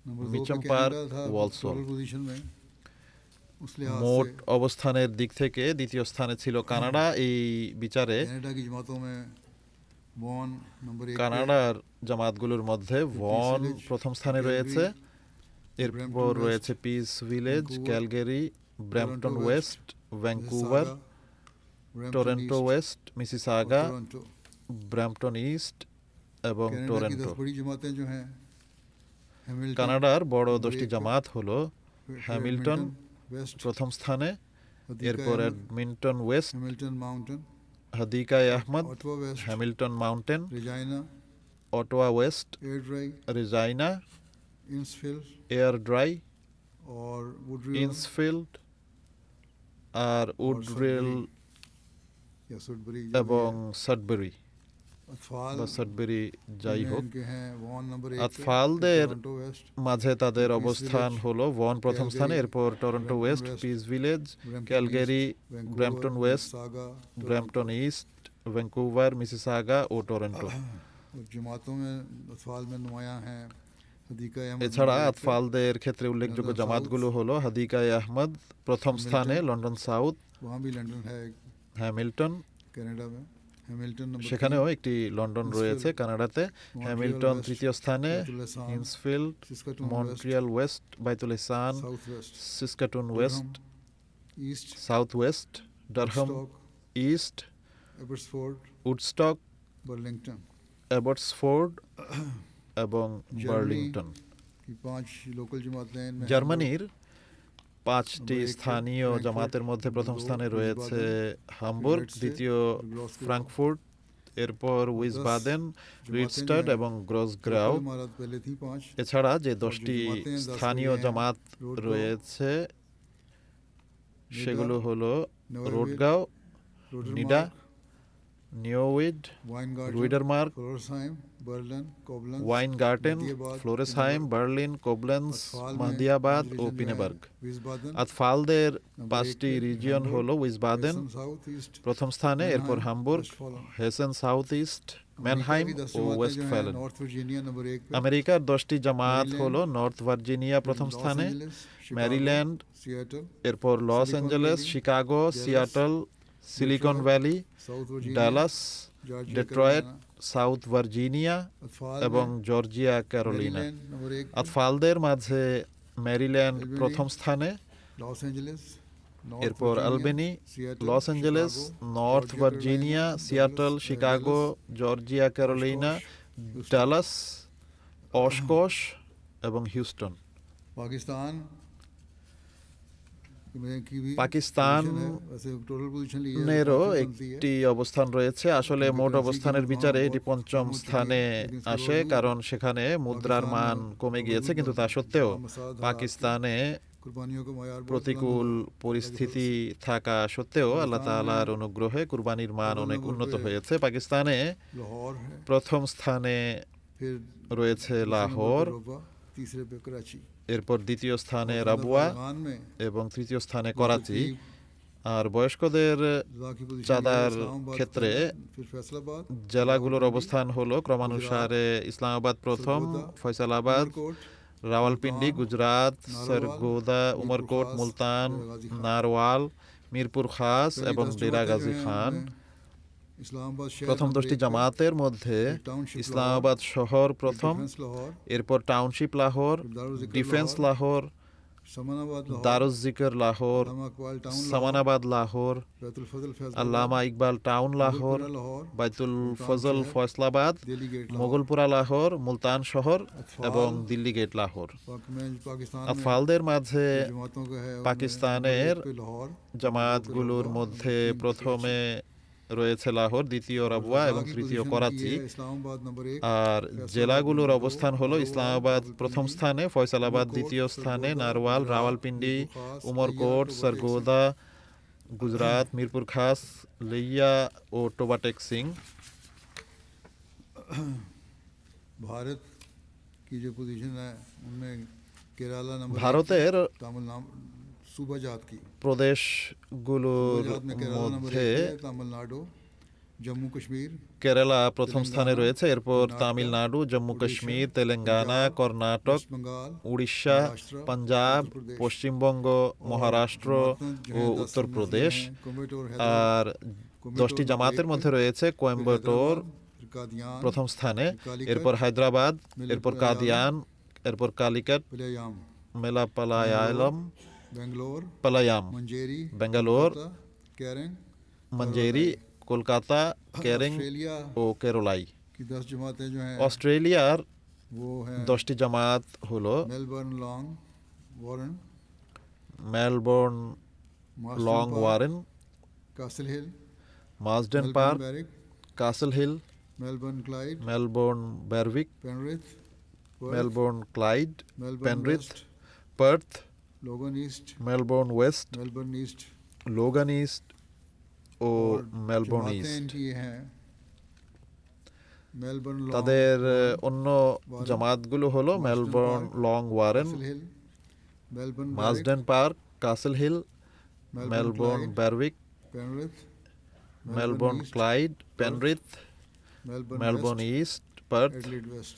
Speaker 2: नंबर 2
Speaker 3: মিচম
Speaker 2: पे
Speaker 3: পার্ক,
Speaker 2: कनाडा था
Speaker 3: ওয়ালসল।
Speaker 2: टोटल पोजीशन में उस लिहाज
Speaker 3: মোট
Speaker 2: से
Speaker 3: অবস্থানের দিক থেকে দ্বিতীয় স্থানে ছিল কানাডা। এই বিচারে
Speaker 2: कनाडा की जमातों में वॉन नंबर 1 पे,
Speaker 3: কানাডার জামাতগুলোর মধ্যে ভন
Speaker 2: ভিলেজ,
Speaker 3: প্রথম স্থানে
Speaker 2: ক্যালগারি,
Speaker 3: রয়েছে, এরপর
Speaker 2: ব্র্যাম্পটন
Speaker 3: রয়েছে
Speaker 2: West,
Speaker 3: Peace village,
Speaker 2: Vancouver,
Speaker 3: Calgary, Brampton
Speaker 2: Toronto
Speaker 3: West, Vancouver,
Speaker 2: Mississauga,
Speaker 3: Toronto
Speaker 2: east
Speaker 3: West,
Speaker 2: और
Speaker 3: মিসিসাগা,
Speaker 2: टोरंटो।
Speaker 3: ব্র্যাম্পটন ইস্ট এবং
Speaker 2: कनाडा की
Speaker 3: টরন্টো।
Speaker 2: 10 बड़ी जमातें जो हैं हैमिल्टन,
Speaker 3: কানাডার বড়
Speaker 2: नंबर
Speaker 3: 10টি
Speaker 2: एक पे,
Speaker 3: জামাত হলো
Speaker 2: फिर
Speaker 3: হ্যামিল্টন
Speaker 2: वेस्ट,
Speaker 3: প্রথম স্থানে,
Speaker 2: हदीका
Speaker 3: এরপর
Speaker 2: Ahmad,
Speaker 3: Edmonton West,
Speaker 2: Hamilton Mountain,
Speaker 3: হাদিকায় Ahmad,
Speaker 2: Ottawa West,
Speaker 3: Hamilton Mountain,
Speaker 2: Regina,
Speaker 3: Ottawa West,
Speaker 2: Airdrie,
Speaker 3: Regina,
Speaker 2: Innisfil
Speaker 3: Airdrie,
Speaker 2: और वुडरिल
Speaker 3: ইন্সফিল্ড আর উডরিল
Speaker 2: या सुडबरी
Speaker 3: এবং সাডবেরি
Speaker 2: अतफाल
Speaker 3: বা সাডবেরি যাই
Speaker 2: जिनमें
Speaker 3: হোক।
Speaker 2: इनके हैं वॉन नंबर 1
Speaker 3: আতফালদের
Speaker 2: टोरंटो वेस्ट,
Speaker 3: মাঝে তাদের
Speaker 2: পিস
Speaker 3: অবস্থান
Speaker 2: ভিলেজ,
Speaker 3: হলো ভন প্রথম স্থানে,
Speaker 2: ক্যালগারি,
Speaker 3: এরপর Toronto
Speaker 2: Brampton
Speaker 3: West,
Speaker 2: West,
Speaker 3: Peace Village,
Speaker 2: Brampton
Speaker 3: Calgary,
Speaker 2: East, Vancouver,
Speaker 3: Brampton West,
Speaker 2: Mississauga,
Speaker 3: Brampton
Speaker 2: Toronto.
Speaker 3: East, Vancouver, Mississauga ও টরন্টো।
Speaker 2: और जमातों में अतफाल में नुमायां हैं हदीका अहमद
Speaker 3: এছাড়া
Speaker 2: नंबर 1 पे,
Speaker 3: আতফালদের ক্ষেত্রে উল্লেখযোগ্য
Speaker 2: লন্ডন
Speaker 3: জামাতগুলো হলো হাদিকায় আহমদ প্রথম স্থানে, লন্ডন সাউথ,
Speaker 2: वहाँ भी लंदन है
Speaker 3: হ্যামিল্টন,
Speaker 2: कनाडा में हैमिल्टन नंबर
Speaker 3: সেখানেও
Speaker 2: 3,
Speaker 3: একটি লন্ডন রয়েছে কানাডাতে,
Speaker 2: মন্ট্রিয়াল
Speaker 3: হ্যামিল্টন
Speaker 2: ওয়েস্ট,
Speaker 3: তৃতীয় স্থানে,
Speaker 2: बैतुल एहसान,
Speaker 3: হিন্সফিল্ড,
Speaker 2: Saskatoon West,
Speaker 3: Montreal West, Baitul Ihsan,
Speaker 2: South West,
Speaker 3: Saskatoon West,
Speaker 2: Durham, East,
Speaker 3: South West, Durham
Speaker 2: Woodstock,
Speaker 3: East,
Speaker 2: Abbotsford,
Speaker 3: Woodstock,
Speaker 2: Burlington
Speaker 3: Abbotsford এবং
Speaker 2: জার্মানি
Speaker 3: বার্লিংটন।
Speaker 2: की 5 लोकल जमातें इनमें
Speaker 3: জার্মানির 5টি
Speaker 2: নম্বর এক
Speaker 3: স্থানীয়
Speaker 2: ফ্রাঙ্কফুর্ট,
Speaker 3: জামাতের মধ্যে
Speaker 2: নম্বর
Speaker 3: প্রথম
Speaker 2: 2
Speaker 3: স্থানে রয়েছে হামবুর্গ,
Speaker 2: লেটসে,
Speaker 3: দ্বিতীয়
Speaker 2: গ্লসগো।
Speaker 3: ফ্রাঙ্কফুর্ট, এরপর উইসবাদেন,
Speaker 2: जमातें
Speaker 3: রিডস্টাড
Speaker 2: जो हैं,
Speaker 3: এবং গ্রোসগ্রাউ।
Speaker 2: लोकल इमारत पहले थी 5
Speaker 3: এছাড়া যে 10টি
Speaker 2: জামাতেं 10
Speaker 3: স্থানীয়
Speaker 2: हुई हैं,
Speaker 3: জামাত
Speaker 2: রোডগাঁও,
Speaker 3: রয়েছে সেগুলো হলো
Speaker 2: नोएविल,
Speaker 3: রোডগাঁও, নিডা,
Speaker 2: रोडरमार्क,
Speaker 3: নিউউইড,
Speaker 2: वाइनगार्टन,
Speaker 3: রুইডারমার্ক,
Speaker 2: फ्लोरसहाइम, बर्लिन, कोबलेंस,
Speaker 3: ওয়াইনগার্টেন,
Speaker 2: মেহদিয়াবাদ,
Speaker 3: ফ্লোরেসহাইম,
Speaker 2: পিনেবার্গ।
Speaker 3: বার্লিন, কোবলেন্স,
Speaker 2: अतफाल में
Speaker 3: মাহদিয়াবাদ
Speaker 2: पांच
Speaker 3: ও
Speaker 2: रीजन जो
Speaker 3: পিনেবার্গ।
Speaker 2: हैं, विस्बादेन,
Speaker 3: আতফালদের
Speaker 2: नंबर
Speaker 3: 5টি
Speaker 2: 1 पे,
Speaker 3: রিজিয়ন
Speaker 2: हैम्बुर्ग,
Speaker 3: হলো উইসবাদেন
Speaker 2: हेसन साउथ ईस्ट,
Speaker 3: প্রথম স্থানে, এরপর
Speaker 2: मैनहाइम,
Speaker 3: Hamburg,
Speaker 2: वेस्टफालन।
Speaker 3: Hesson south east,
Speaker 2: America
Speaker 3: ম্যানহাইম
Speaker 2: की 10
Speaker 3: ও
Speaker 2: जमातें जो हैं,
Speaker 3: ওয়েস্টফ্যালেন।
Speaker 2: नॉर्थ वर्जीनिया नंबर 1 पे,
Speaker 3: আমেরিকার 10টি জামাত
Speaker 2: মেরিল্যান্ড,
Speaker 3: হলো নর্থ ভার্জিনিয়া প্রথম
Speaker 2: लॉस
Speaker 3: স্থানে,
Speaker 2: एंजलिस, शिकागो,
Speaker 3: ম্যারিল্যান্ড,
Speaker 2: सिएटल,
Speaker 3: এরপর Los
Speaker 2: Silicon
Speaker 3: Angeles,
Speaker 2: Valley,
Speaker 3: Chicago,
Speaker 2: Dallas,
Speaker 3: Seattle, Silicon
Speaker 2: Detroit,
Speaker 3: Valley,
Speaker 2: South Virginia,
Speaker 3: Dallas,
Speaker 2: Georgia,
Speaker 3: Detroit,
Speaker 2: Carolina.
Speaker 3: South Virginia
Speaker 2: अतफाल
Speaker 3: এবং
Speaker 2: में
Speaker 3: জর্জিয়া ক্যারোলিনা।
Speaker 2: मेरीलैंड नंबर 1 पे,
Speaker 3: আতফালদের মাঝে ম্যারিল্যান্ড
Speaker 2: এলবেনি,
Speaker 3: প্রথম স্থানে,
Speaker 2: लॉस एंजलिस, नॉर्थ
Speaker 3: এরপর
Speaker 2: Virginia,
Speaker 3: Albany,
Speaker 2: Seattle,
Speaker 3: Los Angeles,
Speaker 2: Chicago,
Speaker 3: North
Speaker 2: Georgia,
Speaker 3: Virginia,
Speaker 2: Carolina,
Speaker 3: Seattle,
Speaker 2: Douglas,
Speaker 3: Chicago,
Speaker 2: Dallas,
Speaker 3: Georgia Carolina,
Speaker 2: Houston.
Speaker 3: Dallas, Oshkosh এবং Houston.
Speaker 2: Pakistan में की भी
Speaker 3: পাকিস্তান
Speaker 2: पोजीशन है, वैसे टोटल पोजीशन ली है
Speaker 3: নেরও
Speaker 2: काफी बनती है।
Speaker 3: একটি অবস্থান রয়েছে। আসলে মোট অবস্থানের বিচারে এটি পঞ্চম স্থানে আসে, কারণ সেখানে মুদ্রার মান কমে গিয়েছে, কিন্তু তা সত্ত্বেও পাকিস্তানে
Speaker 2: कुर्बानियों का मयार बहुत
Speaker 3: প্রতিকূল
Speaker 2: बुलंद है।
Speaker 3: পরিস্থিতি থাকা সত্ত্বেও আল্লাহ তাআলার অনুগ্রহে কুরবানির মান অনেক উন্নত হয়েছে। পাকিস্তানে
Speaker 2: लाहौर है,
Speaker 3: প্রথম স্থানে
Speaker 2: फिर
Speaker 3: রয়েছে
Speaker 2: दूसरे नंबर
Speaker 3: লাহোর,
Speaker 2: पर रोबा, तीसरे पे कराची।
Speaker 3: এরপর দ্বিতীয় স্থানে
Speaker 2: और
Speaker 3: রাবুয়া
Speaker 2: अफगानिस्तान में
Speaker 3: এবং তৃতীয় স্থানে করাচি। আর বয়স্কদের
Speaker 2: की पोजीशन
Speaker 3: চাঁদার
Speaker 2: इस्लामाबाद
Speaker 3: ক্ষেত্রে
Speaker 2: फिर फैसलाबाद
Speaker 3: জেলাগুলোর অবস্থান হলো ক্রমানুসারে ইসলামাবাদ প্রথম, ফয়সালাবাদ,
Speaker 2: उमरकोट
Speaker 3: রাওয়ালপিন্ডি গুজরাট, সরগোদা, উমরকোট মুলতান, নারওয়াল, মিরপুর খাস এবং ডেরা গাজী খান।
Speaker 2: इस्लामाबाद शहर
Speaker 3: প্রথম 10টি জামাতের মধ্যে ইসলামাবাদ শহর প্রথম,
Speaker 2: डिफेंस लाहौर
Speaker 3: এরপর টাউনশিপ লাহোর, ডিফেন্স লাহোর,
Speaker 2: समानाबाद लाहौर
Speaker 3: দারুজ জিকর লাহোর,
Speaker 2: अल्लामा इकबाल टाउन
Speaker 3: সামানাবাদ লাহোর,
Speaker 2: बैतुल फजल फैसलाबाद
Speaker 3: আল্লামা ইকবাল টাউন লাহোর,
Speaker 2: लाहौर
Speaker 3: বাইতুল ফজল ফয়সলাবাদ,
Speaker 2: दिल्ली गेट
Speaker 3: মোগলপুরা লাহোর, মুলতান শহর এবং দিল্লি গেট লাহোর।
Speaker 2: पाकिस्तान
Speaker 3: আতফালদের মাঝে
Speaker 2: जमातों का है
Speaker 3: পাকিস্তানের
Speaker 2: लाहौर
Speaker 3: জামাতগুলোর মধ্যে প্রথমে রয়েছে লাহোর, দ্বিতীয় রাবুয়া এবং তৃতীয় করাচি।
Speaker 2: इस्लामाबाद नंबर 1
Speaker 3: আর জেলাগুলোর অবস্থান হলো ইসলামাবাদ প্রথম স্থানে, ফয়সালাবাদ দ্বিতীয় স্থানে, নারওয়াল, রাওয়ালপিন্ডি, উমরকোট, সরগোদা, গুজরাট, মিরপুর খাস, লিয়া ও টোবাটেক সিং।
Speaker 2: भारत की जो पोजीशन है उनमें केरला नंबर
Speaker 3: ভারতের
Speaker 2: तमिलनाडु सूबा जात की
Speaker 3: প্রদেশগুলোর
Speaker 2: सूबा जात में केरला नंबर
Speaker 3: মধ্যে
Speaker 2: 1 है तमिलनाडु जम्मू कश्मीर
Speaker 3: কেরালা প্রথম স্থানে রয়েছে, এরপর তামিলনাড়ু, জম্মু কাশ্মীর, তেলেঙ্গানা, কর্ণাটক,
Speaker 2: वेस्ट बंगाल
Speaker 3: উড়িষ্যা, পাঞ্জাব, পশ্চিমবঙ্গ, মহারাষ্ট্র ও উত্তরপ্রদেশ।
Speaker 2: कोयम्बटूर
Speaker 3: আর 10টি জামাতের মধ্যে রয়েছে কোয়েম্বাটোর
Speaker 2: कादियान
Speaker 3: প্রথম স্থানে, এরপর হায়দ্রাবাদ, এরপর কাদিয়ান, এরপর কালিকাট,
Speaker 2: पिलयाम
Speaker 3: মেলাপালায়ালম,
Speaker 2: बेंगलोर
Speaker 3: পালায়াম,
Speaker 2: मंजेरी
Speaker 3: বেঙ্গালোর,
Speaker 2: कैरेंग
Speaker 3: মঞ্জেরি, কলকাতা, কেরেং
Speaker 2: ऑस्ट्रेलिया
Speaker 3: ও কেরলাই।
Speaker 2: की 10 जमातें जो हैं
Speaker 3: অস্ট্রেলিয়ার
Speaker 2: वो हैं
Speaker 3: 10টি জামাত হলো
Speaker 2: Melbourne Long Warren
Speaker 3: Melbourne Long Warren,
Speaker 2: Castle Hill
Speaker 3: Marsden
Speaker 2: Melbourne
Speaker 3: Park,
Speaker 2: Berwick
Speaker 3: Castle Hill,
Speaker 2: Melbourne Clyde
Speaker 3: Melbourne Berwick,
Speaker 2: Penrith
Speaker 3: Melbourne Clyde,
Speaker 2: Melbourne
Speaker 3: Penrith,
Speaker 2: West
Speaker 3: Perth,
Speaker 2: Logan East
Speaker 3: Melbourne West,
Speaker 2: Melbourne East
Speaker 3: Logan East ও
Speaker 2: और
Speaker 3: Melbourne
Speaker 2: जमातें
Speaker 3: east.
Speaker 2: इनकी ये हैं Melbourne long
Speaker 3: তাদের অন্য জামাতগুলো হলো Melbourne Long Warren,
Speaker 2: Castle Hill Melbourne Berwick
Speaker 3: Marsden Park, Castle Hill, Melbourne Berwick,
Speaker 2: Penrith
Speaker 3: Melbourne Clyde, Penrith, Melbourne East, Perth,
Speaker 2: Adelaide West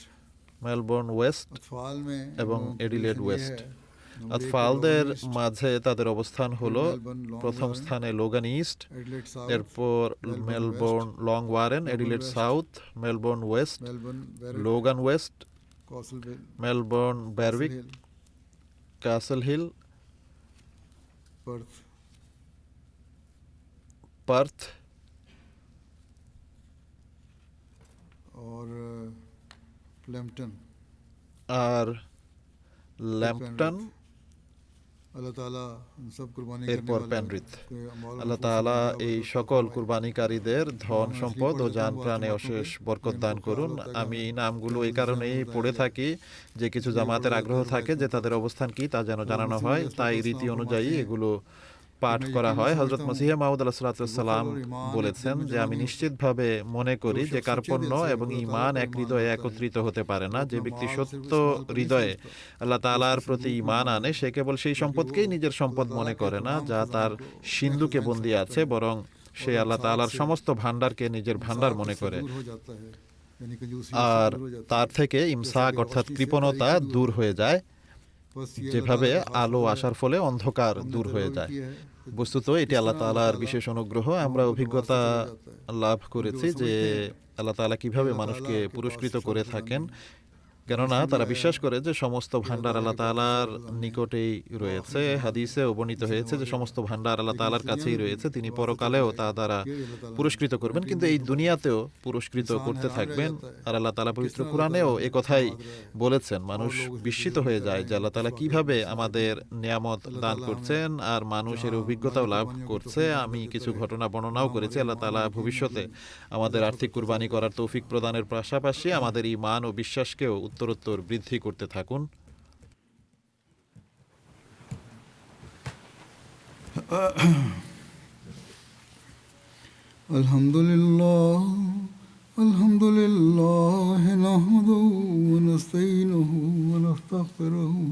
Speaker 3: Melbourne West
Speaker 2: अतफाल में
Speaker 3: এবং
Speaker 2: इन लोगों की
Speaker 3: এডিলেড
Speaker 2: पोजीशन ये
Speaker 3: ওয়েস্ট।
Speaker 2: है, नंबर एक
Speaker 3: আতফালদের
Speaker 2: लोगन ईस्ट,
Speaker 3: মাঝে তাদের অবস্থান হলো
Speaker 2: মেলবোর্ন লং
Speaker 3: প্রথম
Speaker 2: ওয়ারেন,
Speaker 3: স্থানে লোগান ইস্ট,
Speaker 2: एडिलेड साउथ
Speaker 3: এরপর Melbourne Long Warren, Adelaide South, Melbourne West,
Speaker 2: Melbourne Berwick
Speaker 3: Logan West,
Speaker 2: castle हिल
Speaker 3: মেলবোর্ন বেরভিক,
Speaker 2: हिल
Speaker 3: কাসল হিল,
Speaker 2: पर्थ
Speaker 3: পার্থ
Speaker 2: और प्लेम्पटन
Speaker 3: আর ল্যাম্পটন,
Speaker 2: अल्लाह ताला इन सब कुर्बानी
Speaker 3: এরপর
Speaker 2: करने
Speaker 3: পেনরিথ।
Speaker 2: वाले
Speaker 3: আল্লাহ তাআলা এই সকল কুরবানিকারীদের ধন সম্পদ ও জান প্রাণে অশেষ বরকত দান করুন। আমি এই নামগুলো এই কারণেই পড়ে থাকি যে কিছু জামাতের আগ্রহ থাকে যে তাদের অবস্থান কি তা যেন জানানো হয়, তাই রীতি অনুযায়ী এগুলো পাঠ করা হয়। হযরত মসিহ মাউদ আলাইহিসসালাম বলেছেন যে আমি নিশ্চিতভাবে মনে করি যে কার্পণ্য এবং ঈমান এক হৃদয়ে একত্রিত হতে পারে না। যে ব্যক্তি সত্য হৃদয়ে আল্লাহ তাআলার প্রতি ঈমান আনে সে কেবল সেই সম্পদকেই নিজের সম্পদ মনে করে না যা তার সিন্ধুকে বন্দী আছে, বরং সে আল্লাহ তাআলার সমস্ত ভান্ডারকে নিজের ভান্ডার মনে করে।
Speaker 2: दूर हो जाता है यानी कंजूसी
Speaker 3: আর
Speaker 2: दूर हो जाता
Speaker 3: তার থেকে ইমসাক অর্থাৎ কৃপণতা দূর হয়ে যায়,
Speaker 2: है। बस ये
Speaker 3: যেভাবে
Speaker 2: अल्लाह ताला का
Speaker 3: আলো
Speaker 2: खास
Speaker 3: আসার ফলে অন্ধকার
Speaker 2: हमने
Speaker 3: দূর হয়ে
Speaker 2: तजर्बा
Speaker 3: যায়।
Speaker 2: किया है।
Speaker 3: বস্তুত এটি আল্লাহ তাআলার বিশেষ অনুগ্রহ। আমরা অভিজ্ঞতা লাভ করেছি যে আল্লাহ তাআলা কিভাবে মানুষকে পুরস্কৃত করে থাকেন, কেননা তারা বিশ্বাস করে যে সমস্ত ভান্ডার আল্লাহ তাআলার নিকটেই রয়েছে। হাদিসে বর্ণিত হয়েছে যে সমস্ত ভান্ডার আল্লাহ তাআলার কাছেই রয়েছে, তিনি পরকালেও তা দ্বারা পুরস্কৃত করবেন, কিন্তু এই দুনিয়াতেও পুরস্কৃত করতে থাকবেন। আর আল্লাহ তাআলা পবিত্র কুরআনেও একথাই বলেছেন। মানুষ বিস্মিত হয়ে যায় যে আল্লাহ তাআলা কিভাবে আমাদের নিয়ামত দান করছেন, আর মানুষের অভিজ্ঞতাও লাভ করছে। আমি কিছু ঘটনা বর্ণনাও করেছি। আল্লাহ তাআলা ভবিষ্যতে আমাদের আর্থিক কুরবানি করার তৌফিক প্রদানের পাশাপাশি আমাদের ঈমান ও বিশ্বাসকেও উত্তরোত্তর বৃদ্ধি করতে থাকুন।
Speaker 2: अल्हम्दुलिल्लाह अल्हम्दुलिल्लाह नहमदुहु व नस्तईनुहु व नस्तगफिरुहु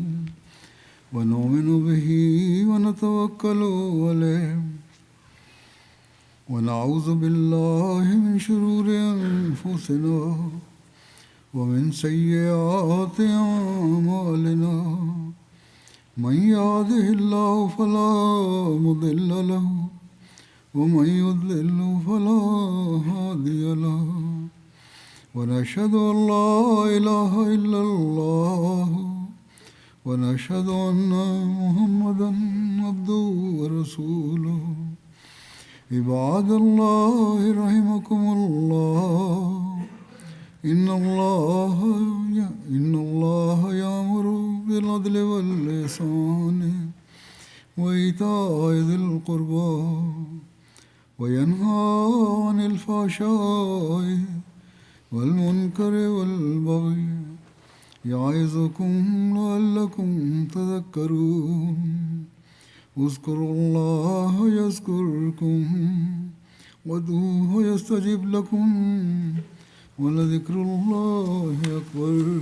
Speaker 2: व नुमिनु बिही व नतवक्कलु अलैहि ونعوذ بالله من شرور أنفسنا ومن سيئات أعمالنا من يهده الله فلا مضل له ومن يضلل فلا هادي له ونشهد أن لا إله إلا الله ونشهد أن محمدا عبده ورسوله عباد الله رحمكم الله إن الله يأمر بالعدل والإحسان وإيتاء ذي القربى وينهى عن الفحشاء والمنكر والبغي يعظكم لعلكم تذكرون اذكروا الله يذكركم وادعوه يستجب لكم ولذكر الله أكبر